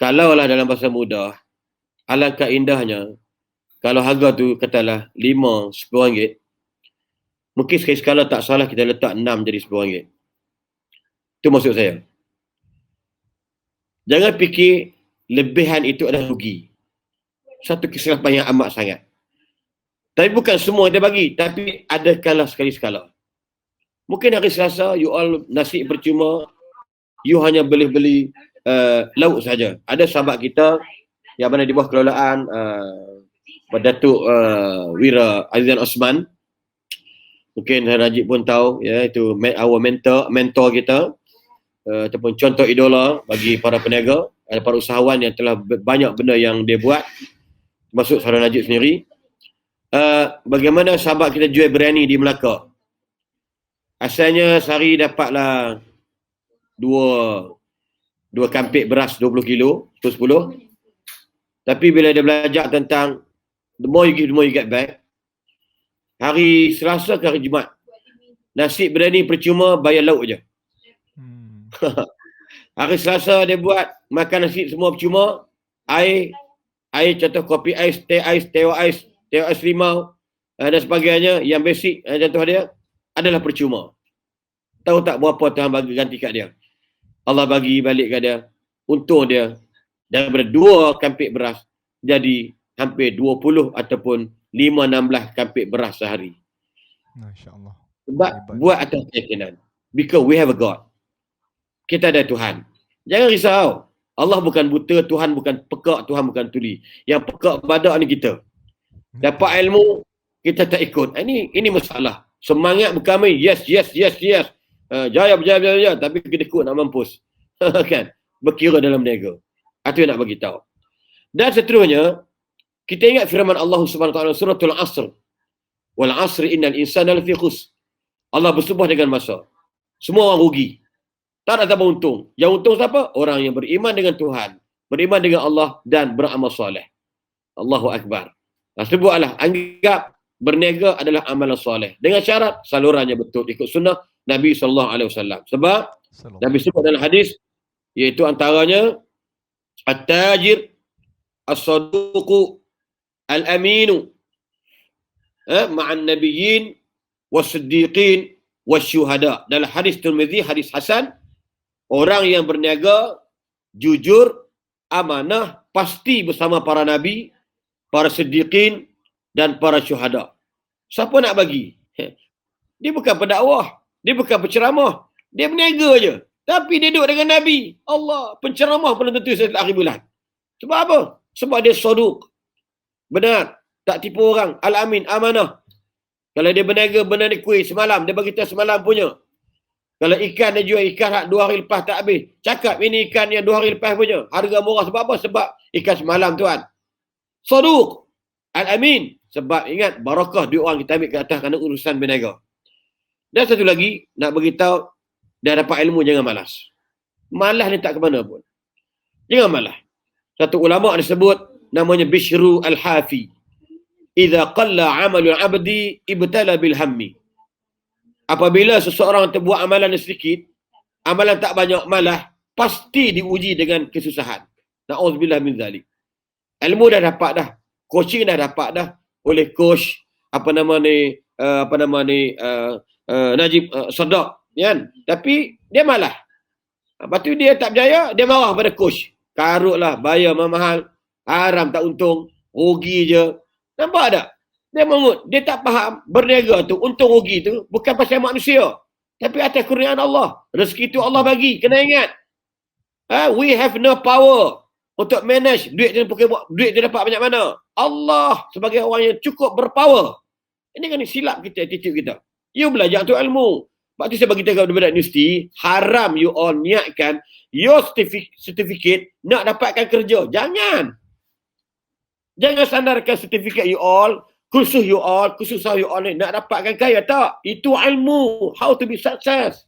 Kalaulah dalam bahasa mudah, alangkah indahnya kalau harga tu katalah 5, 10 ringgit, mungkin sekali-sekala tak salah kita letak 6 jadi 10 ringgit. Itu maksud saya. Jangan fikir lebihan itu adalah rugi. Satu kesilapan yang amat sangat. Tapi bukan semua kita bagi, tapi ada kala sekali-sekala. Mungkin hari Selasa, you all nasi percuma, you hanya boleh beli lauk saja. Ada sahabat kita yang mana di bawah kelolaan Datuk Wira Azizan Osman. Mungkin Najib pun tahu, ya, itu our mentor kita, ataupun contoh idola bagi para peniaga, para usahawan yang telah banyak benda yang dia buat, termasuk saudara Najib sendiri. Bagaimana sahabat kita jual biryani di Melaka. Asalnya sehari dapatlah dua kampik beras 20 kilo, 10. Tapi bila dia belajar tentang the more you give, the more you get back. Hari Selasa ke hari Jumaat, nasi biryani percuma, bayar lauk je. Hari Selasa dia buat makan nasi semua percuma, air contoh kopi ais, teh ais limau dan sebagainya yang basic, contoh dia adalah percuma. Tahu tak berapa Tuhan bagi ganti kat dia? Allah bagi balik kat dia, untung dia daripada 2 kampik beras jadi hampir 20 ataupun 5-16 kampik beras sehari. Masya-Allah. Sebab buat atas keyakinan. Because we have a God. Kita ada Tuhan. Jangan risau. Allah bukan buta, Tuhan bukan pekak, Tuhan bukan tuli. Yang pekak badak ni kita. Dapat ilmu, kita tak ikut. Ini masalah. Semangat berkami, yes. Jaya, tapi kedekut nak mampus. Kan? Berkira dalam berniaga. Itu yang nak bagi tahu. Dan seterusnya, kita ingat firman Allah Subhanahu wa taala suratul Asr. Wal 'asri innal insana lafi khusr. Allah bersumpah dengan masa. Semua orang rugi. Tak ada siapa untung. Yang untung siapa? Orang yang beriman dengan Tuhan, beriman dengan Allah dan beramal soleh. Allahu Akbar. Sebutlah, anggap berniaga adalah amalan soleh. Dengan syarat salurannya betul, ikut sunnah Nabi SAW. Sebab Nabi sebut dalam hadis, iaitu antaranya at-tajir as-saduqu al-aminu ma'an nabiyyin was-siddiqin was-syuhada. Dalam hadis Tirmizi, hadis Hasan, orang yang berniaga jujur, amanah, pasti bersama para nabi, para siddiqin dan para syuhada. Siapa nak bagi? Dia bukan pendakwah, dia bukan penceramah, dia berniaga je. Tapi dia duduk dengan Nabi. Allah, penceramah pun tentu setelah akhir bulan. Sebab apa? Sebab dia saduq. Benar, tak tipu orang. Al-amin, amanah. Kalau dia berniaga benar dia kuih semalam, dia bagi tahu semalam punya. Kalau ikan dia jual ikan hak 2 hari lepas tak habis. Cakap ini ikan yang 2 hari lepas punya. Harga murah sebab apa? Sebab ikan semalam tuan. Saduq. Al-amin. Sebab ingat barakah duit orang kita ambil ke atas kerana urusan berniaga. Dan satu lagi, nak beritahu, dah dapat ilmu jangan malas. Malas ni tak ke mana pun. Jangan malas. Satu ulama ada sebut namanya Bishru Al-Hafi. Idza qalla 'amalul 'abdi ibtala bil hammi. Apabila seseorang terbuat amalan sedikit, amalan tak banyak, malah pasti diuji dengan kesusahan. Na'udzubillah min zalik. Ilmu dah dapat dah. Coaching dah dapat dah oleh coach Najib Sadaq, kan? Tapi dia malah. Lepas tu dia tak berjaya, dia marah pada coach. Karutlah, bayar mahal, haram tak untung, rugi je. Nampak tak? Dia mengut, dia tak faham berniaga tu, untung rugi tu bukan pasal manusia, tapi atas kurniaan Allah. Rezeki tu Allah bagi, kena ingat. We have no power untuk manage duit dia dapat banyak mana. Allah sebagai orang yang cukup berpower. Ini kan silap kita, attitude kita. You belajar tu ilmu. Sebab tu saya bagi tahu kepada budak universiti, haram you all niatkan your certificate nak dapatkan kerja. Jangan sandarkan certificate you all, kursus you all ni nak dapatkan kaya. Tak. Itu ilmu. How to be success.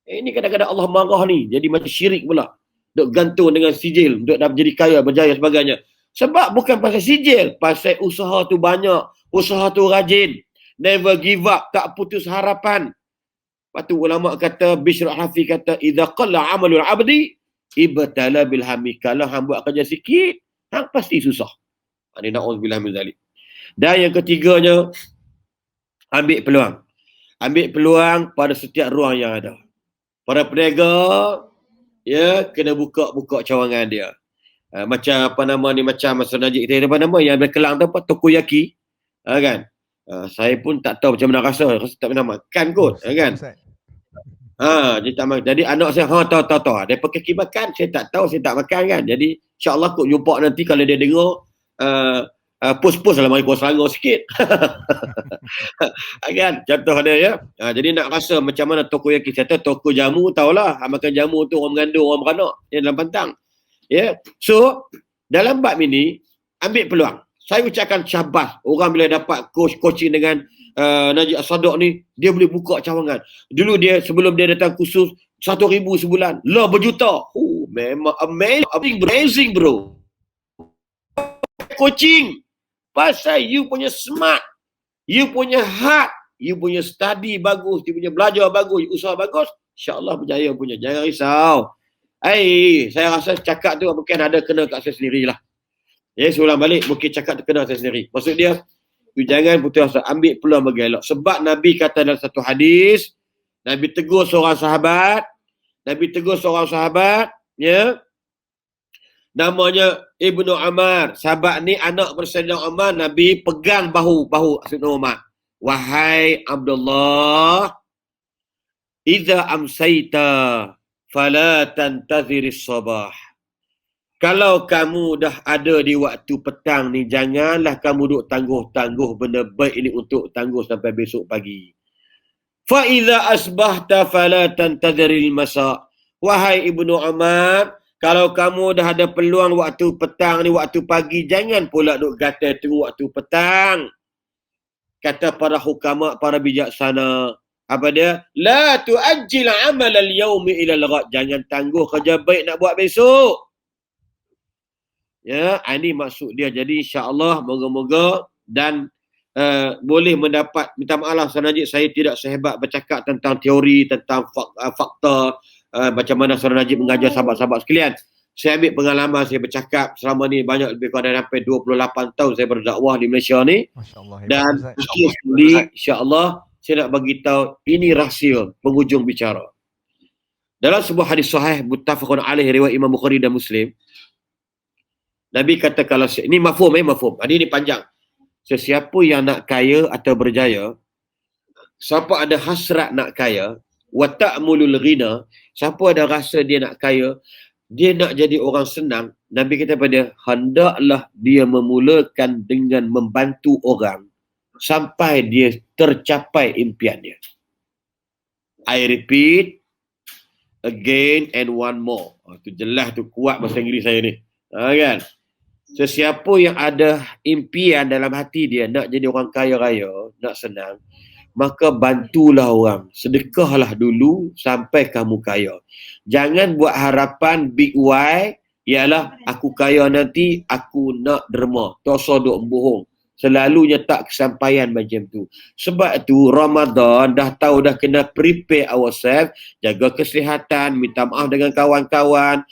Ini kadang-kadang Allah marah ni. Jadi macam syirik pula. Duk gantung dengan sijil. Duk dah jadi kaya, berjaya sebagainya. Sebab bukan pasal sijil. Pasal usaha tu banyak. Usaha tu rajin. Never give up. Tak putus harapan. Lepas tu ulama kata, Bishr Al-Hafi kata, idza qalla 'amalul 'abdi ibtala bil hammi. Kalau hang buat kerja sikit, hang pasti susah. Ini na'udzubillah min zalik. Dan yang ketiganya, ambil peluang. Ambil peluang pada setiap ruang yang ada. Para peniaga, ya, kena buka cawangan dia. Macam macam Masud Najib kita ada yang berkelang tu apa, Tokoyaki. Kan? Saya pun tak tahu macam mana rasa tak pernah makan kot, kan? Dia tak makan. Jadi anak saya, tahu. Dia pakai kaki makan, saya tak tahu, saya tak makan kan. Jadi insya-Allah kot jumpa nanti kalau dia dengar post-post dalam mari Kuala Selangor sikit. Kan? Contoh dia ya. Jadi nak rasa macam mana Tokoyaki. Saya tahu toko jamu tahulah. Makan jamu tu orang mengandung, orang beranak dalam pantang. Ya. So, dalam bab ini ambil peluang. Saya ucapkan syabas orang bila dapat coaching dengan Najib Sadaq ni, dia boleh buka cawangan. Dulu dia sebelum dia datang kursus 1,000 sebulan, lah berjuta. Memang amazing bro. Coaching pasal you punya smart, you punya heart, you punya study bagus, you punya belajar bagus, you usaha bagus, insya-Allah berjaya punya. Jangan risau. Saya rasa cakap tu mungkin ada kena kat saya sendirilah. Saya ulang balik, mungkin cakap tu kena saya sendiri. Maksud dia, you jangan putus asa, ambil peluang bagi elok. Sebab Nabi kata dalam satu hadis, Nabi tegur seorang sahabat, ya, namanya Ibnu Umar. Sahabat ni anak Sayyidina Umar. Nabi pegang bahu Sayyidina Umar. Wahai Abdullah, idza amsayta fala tantaziris sabah. Kalau kamu dah ada di waktu petang ni, janganlah kamu duk tangguh-tangguh benda baik ini untuk tangguh sampai besok pagi. Fa idza asbahta fala tantadhiril masa. Wahai Ibnu Umar, kalau kamu dah ada peluang waktu petang ni, waktu pagi, jangan pula duk gatal tunggu waktu petang. Kata para hukama, para bijaksana, apa dia? La tuajjil amal al-yawmi ila al-ghad. Jangan tangguh kerja baik nak buat besok. Ya, ini maksud dia. Jadi insya-Allah moga-moga dan boleh mendapat, minta maaf Saudara Najib, saya tidak sehebat bercakap tentang teori, tentang fakta, macam mana Saudara Najib mengajar sahabat-sahabat sekalian. Saya ambil pengalaman, saya bercakap selama ni banyak, lebih kurang sampai 28 tahun saya berdakwah di Malaysia ni. Masya-Allah. Dan insya-Allah saya nak bagi tahu ini rahsia penghujung bicara. Dalam sebuah hadis sahih muttafaqun alaih riwayat Imam Bukhari dan Muslim, Nabi kata, kalau ini mafhum, mafhum. Ini panjang. Sesiapa yang nak kaya atau berjaya, siapa ada hasrat nak kaya, wa ta'mulul ghina, siapa ada rasa dia nak kaya, dia nak jadi orang senang, Nabi kata pada dia, hendaklah dia memulakan dengan membantu orang sampai dia tercapai impian dia. I repeat again and one more. Itu jelas, tu kuat bahasa Inggeris saya ni. Kan? Sesiapa yang ada impian dalam hati dia nak jadi orang kaya raya, nak senang, maka bantulah orang. Sedekahlah dulu sampai kamu kaya. Jangan buat harapan big why, ialah aku kaya nanti, aku nak derma. Tosa duk bohong. Selalunya tak kesampaian macam tu. Sebab tu Ramadan dah tahu dah kena prepare ourselves, jaga kesihatan, minta maaf dengan kawan-kawan,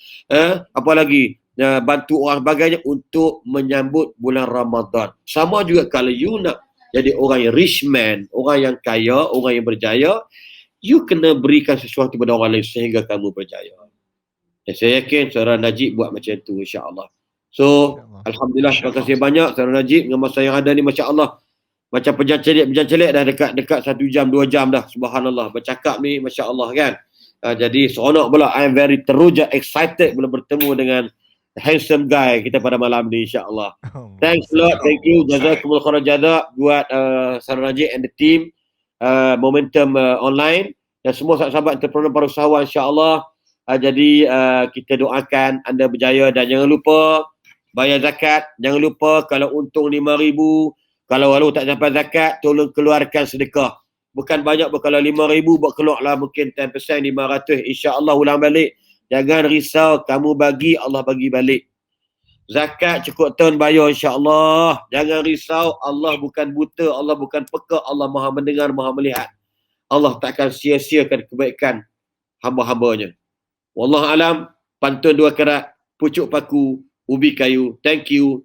apa lagi? Bantu orang sebagainya untuk menyambut bulan Ramadan. Sama juga kalau you nak jadi orang yang rich man, orang yang kaya, orang yang berjaya, you kena berikan sesuatu kepada orang lain sehingga kamu berjaya. Dan saya yakin Saudara Najib buat macam tu, insya-Allah. So, alhamdulillah, terima kasih banyak Saudara Najib dengan masa yang ada ni, masya-Allah. Macam pejancelik dah dekat 1 jam 2 jam dah, subhanallah. Bercakap ni masya-Allah kan. Jadi seronok pula, I am very teruja excited bila bertemu dengan handsome guy kita pada malam ni, insya-Allah. Thanks a lot, thank you, jazakumullah khairan jazak buat Saudara Najib and the team, Momentum Online, dan semua sahabat-sahabat entrepreneur, para usahawan, insya-Allah. Jadi kita doakan anda berjaya, dan jangan lupa bayar zakat. Jangan lupa kalau untung 5,000, kalau tak dapat zakat, tolong keluarkan sedekah. Bukan banyak, kalau 5,000 buat keluarlah mungkin 10%, 500, insya-Allah ulang balik. Jangan risau, kamu bagi, Allah bagi balik. Zakat cukup tahun bayar, insya-Allah. Jangan risau, Allah bukan buta, Allah bukan peka, Allah Maha mendengar, Maha melihat. Allah takkan sia-siakan kebaikan hamba-hambanya. Wallahu alam, pantun 2 karat, pucuk paku, ubi kayu. Thank you.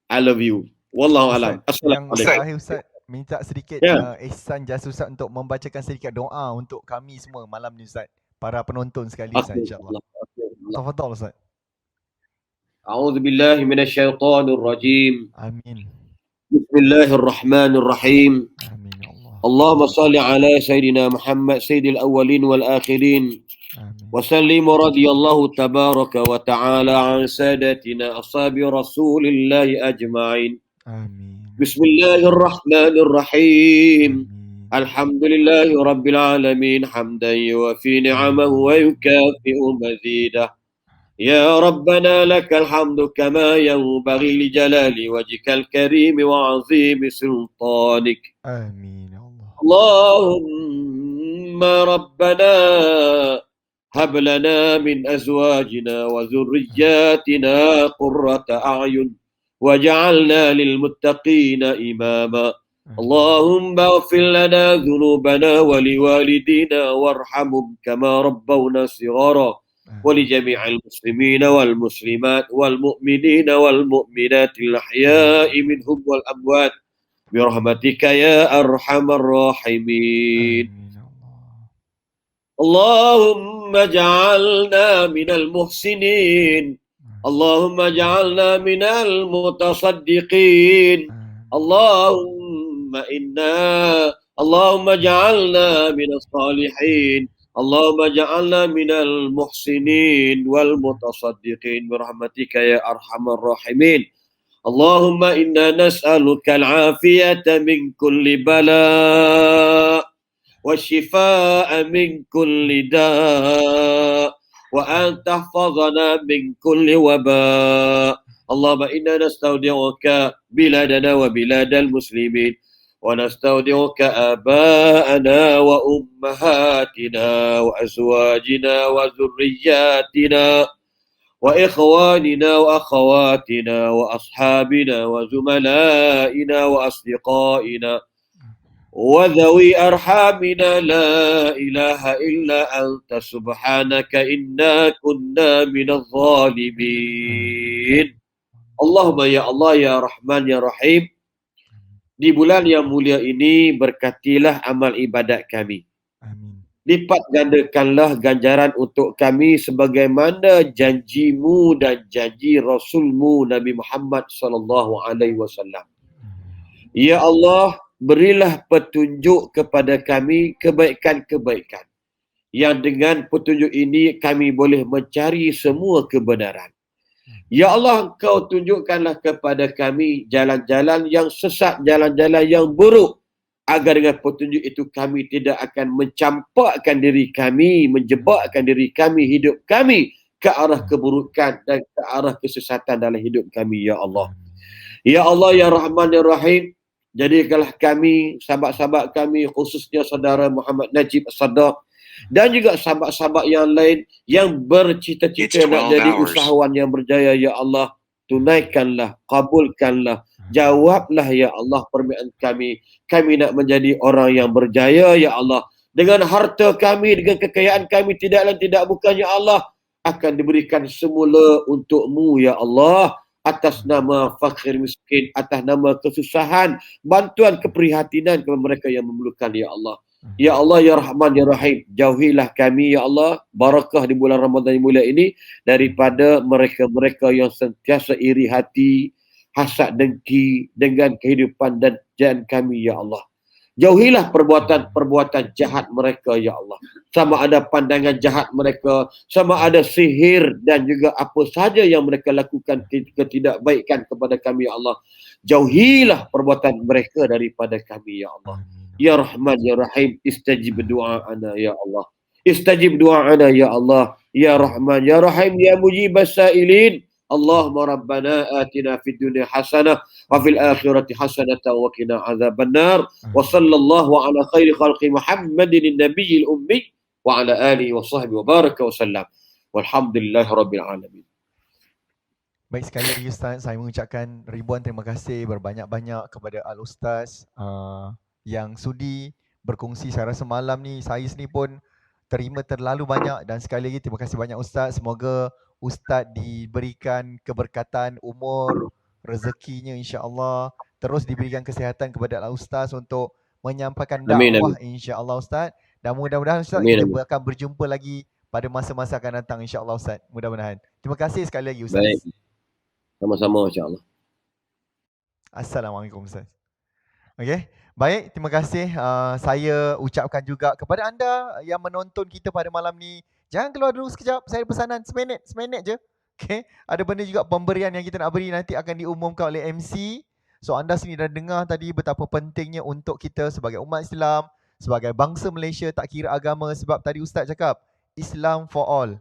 I love you. Wallahu alam. Assalamualaikum. Ustaz, minta sedikit ihsan jasa Ustaz untuk membacakan sedikit doa untuk kami semua malam ni Ustaz. Para penonton sekali Ustaz, insya-Allah. Tafadhal Ustaz. A'udzubillahi minasyaitonir rajim. Amin. Bismillahirrahmanirrahim. Amin ya Allah. Allahumma salli ala sayyidina Muhammad sayyidil awwalin wal akhirin. Amin. Wa sallim radhiyallahu tabaraka wa ta'ala an sadatina ashabi Rasulillahi ajma'in. Amin. Bismillahirrahmanirrahim. Amin. Alhamdulillahi Rabbil Alamin, hamdan yuwafi ni'amahu wa yukafi'u mazidah. Ya Rabbana lakal hamdu kama yanbaghi li jalali wajhikal karim wa azimi sultanik. Amin ya Allah. Allahumma Rabbana hab lana min azwajina wa dhurriyyatina qurrata a'yun waj'alna lil muttaqina imama. اللهم اغفر لنا ذنوبنا ولوالدينا وارحمهم كما ربونا صغارا ولجميع المسلمين والمسلمات والمؤمنين والمؤمنات الأحياء منهم والأموات برحمتك يا أرحم الراحمين. اللهم اجعلنا من المحسنين، اللهم اجعلنا من المتصدقين، اللهم اجعلنا من الصالحين، اللهم اجعلنا من المحسنين والمتصدقين برحمتك يا أرحم الراحمين. اللهم إنا نسألك العافية من كل بلاء والشفاء من كل داء وأن تحفظنا من كل وباء. اللهم إنا نستودعك بلادنا وبلاد المسلمين ونستودعك آباءنا وأمهاتنا وأزواجنا وذرياتنا وإخواننا وأخواتنا وأصحابنا وزملائنا وأصدقائنا وذوي أرحامنا لا إله إلا أنت سبحانك إنا كنا من الظالمين. Allahumma ya Allah ya Rahman ya Rahim, di bulan yang mulia ini berkatilah amal ibadat kami. Amin. Lipat gandakanlah ganjaran untuk kami sebagaimana janjimu dan janji Rasulmu Nabi Muhammad sallallahu alaihi wasallam. Ya Allah, berilah petunjuk kepada kami kebaikan-kebaikan yang dengan petunjuk ini kami boleh mencari semua kebenaran. Ya Allah, Engkau tunjukkanlah kepada kami jalan-jalan yang sesat, jalan-jalan yang buruk, agar dengan petunjuk itu kami tidak akan mencampakkan diri kami, menjebakkan diri kami, hidup kami ke arah keburukan dan ke arah kesesatan dalam hidup kami, Ya Allah. Ya Allah, Ya Rahman, Ya Rahim, jadikanlah kami, sahabat-sahabat kami, khususnya saudara Muhammad Najib As-Saddaq dan juga sahabat-sahabat yang lain yang bercita-cita nak jadi usahawan yang berjaya, Ya Allah, tunaikanlah, kabulkanlah, jawablah, Ya Allah, permintaan kami. Kami nak menjadi orang yang berjaya, Ya Allah. Dengan harta kami, dengan kekayaan kami, tidak lain tidak bukan, Ya Allah, akan diberikan semula untukmu, Ya Allah, atas nama fakir miskin, atas nama kesusahan, bantuan keprihatinan kepada mereka yang memerlukan, Ya Allah. Ya Allah, Ya Rahman, Ya Rahim, jauhilah kami, Ya Allah, barakah di bulan Ramadan yang mulia ini daripada mereka-mereka yang sentiasa iri hati, hasad dengki dengan kehidupan dan jalan kami, Ya Allah. Jauhilah perbuatan-perbuatan jahat mereka, Ya Allah. Sama ada pandangan jahat mereka, sama ada sihir dan juga apa sahaja yang mereka lakukan ketidakbaikan kepada kami, Ya Allah. Jauhilah perbuatan mereka daripada kami, Ya Allah. Ya Rahman, Ya Rahim, istajib du'a'ana, Ya Allah. Istajib du'a'ana, Ya Allah. Ya Rahman, Ya Rahim, Ya mujibas sa'ilin. Allahumma rabbana atina fid dunya hasanah wa fil akhirati hasanah wa qina adzaban nar. Wa sallallahu ala khairi khalqi Muhammadin nabiyil ummi wa ala alihi wa sahbihi wa baraka wa sallam. Walhamdulillahi rabbil alamin. Baik, sekali lagi Ustaz, saya mengucapkan ribuan terima kasih berbanyak-banyak kepada Al-Ustaz yang sudi berkongsi. Saya rasa malam ni saya sendiri pun terima terlalu banyak, dan sekali lagi terima kasih banyak Ustaz. Semoga Ustaz diberikan keberkatan umur, rezekinya insya-Allah, terus diberikan kesihatan kepada Al-Ustaz untuk menyampaikan dakwah insya-Allah Ustaz, dan mudah-mudahan Ustaz kita akan berjumpa lagi pada masa-masa akan datang insya-Allah Ustaz. Mudah-mudahan. Terima kasih sekali lagi Ustaz. Baik. Sama-sama insya-Allah. Assalamualaikum Ustaz. Okey. Baik, terima kasih. Saya ucapkan juga kepada anda yang menonton kita pada malam ni, jangan keluar dulu sekejap. Saya ada pesanan seminit je. Okay. Ada benda juga pemberian yang kita nak beri nanti akan diumumkan oleh MC. So anda sini dah dengar tadi betapa pentingnya untuk kita sebagai umat Islam, sebagai bangsa Malaysia, tak kira agama. Sebab tadi Ustaz cakap, Islam for all.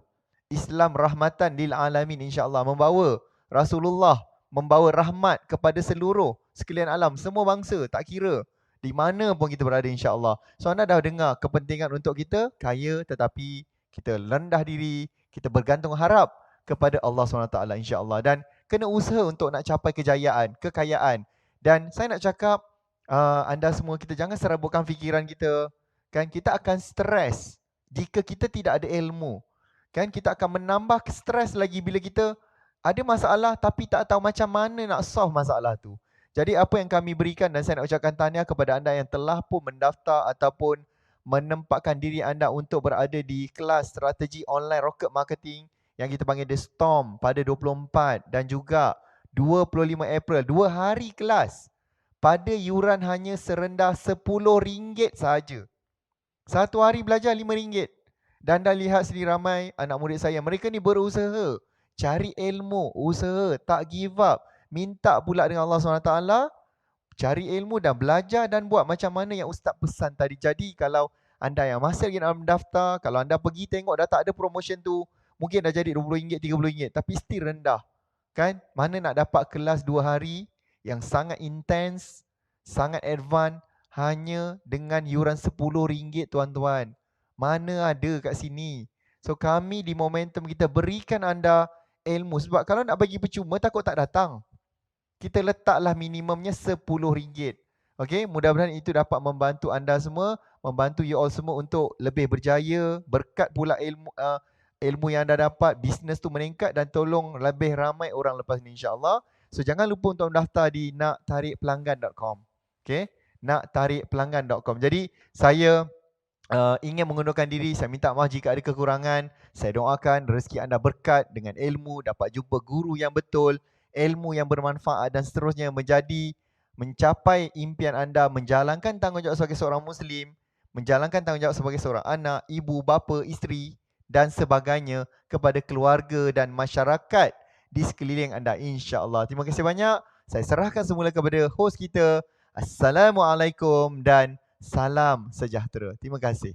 Islam rahmatan lil alamin, insya-Allah. Membawa Rasulullah, membawa rahmat kepada seluruh sekalian alam, semua bangsa, tak kira di mana pun kita berada, insya-Allah. So anda dah dengar kepentingan untuk kita kaya, tetapi kita rendah diri, kita bergantung harap kepada Allah SWT, insya-Allah, dan kena usaha untuk nak capai kejayaan, kekayaan. Dan saya nak cakap, anda semua, kita jangan serabutkan fikiran kita. Kan kita akan stres jika kita tidak ada ilmu. Kan kita akan menambah stres lagi bila kita ada masalah tapi tak tahu macam mana nak solve masalah tu. Jadi apa yang kami berikan, dan saya nak ucapkan tahniah kepada anda yang telah pun mendaftar ataupun menempatkan diri anda untuk berada di kelas strategi online rocket marketing yang kita panggil The Storm pada 24 dan juga 25 April. 2 hari kelas pada yuran hanya serendah RM10 sahaja. Satu hari belajar RM5. Dan dah lihat sendiri ramai anak murid saya, mereka ni berusaha, cari ilmu, usaha, tak give up, minta pula dengan Allah SWT, cari ilmu dan belajar dan buat macam mana yang Ustaz pesan tadi. Jadi kalau anda yang masih lagi nak mendaftar, kalau anda pergi tengok dah tak ada promotion tu, mungkin dah jadi RM20, RM30, tapi still rendah. Kan? Mana nak dapat kelas 2 hari yang sangat intens, sangat advance hanya dengan yuran RM10 tuan-tuan. Mana ada kat sini. So kami di Momentum kita berikan anda ilmu. Sebab kalau nak bagi percuma takut tak datang. Kita letaklah minimumnya RM10. Okay, mudah-mudahan itu dapat membantu anda semua, membantu you all semua untuk lebih berjaya, berkat pula ilmu yang anda dapat, bisnes tu meningkat dan tolong lebih ramai orang lepas ni insya-Allah. So jangan lupa untuk mendaftar di naktarikpelanggan.com. Okay, naktarikpelanggan.com. Jadi saya ingin mengundurkan diri. Saya minta maaf jika ada kekurangan. Saya doakan rezeki anda berkat dengan ilmu, dapat jumpa guru yang betul, ilmu yang bermanfaat dan seterusnya, mencapai impian anda, menjalankan tanggungjawab sebagai seorang Muslim, menjalankan tanggungjawab sebagai seorang anak, ibu, bapa, isteri dan sebagainya kepada keluarga dan masyarakat di sekeliling anda insya-Allah. Terima kasih banyak. Saya serahkan semula kepada host kita. Assalamualaikum dan salam sejahtera. Terima kasih.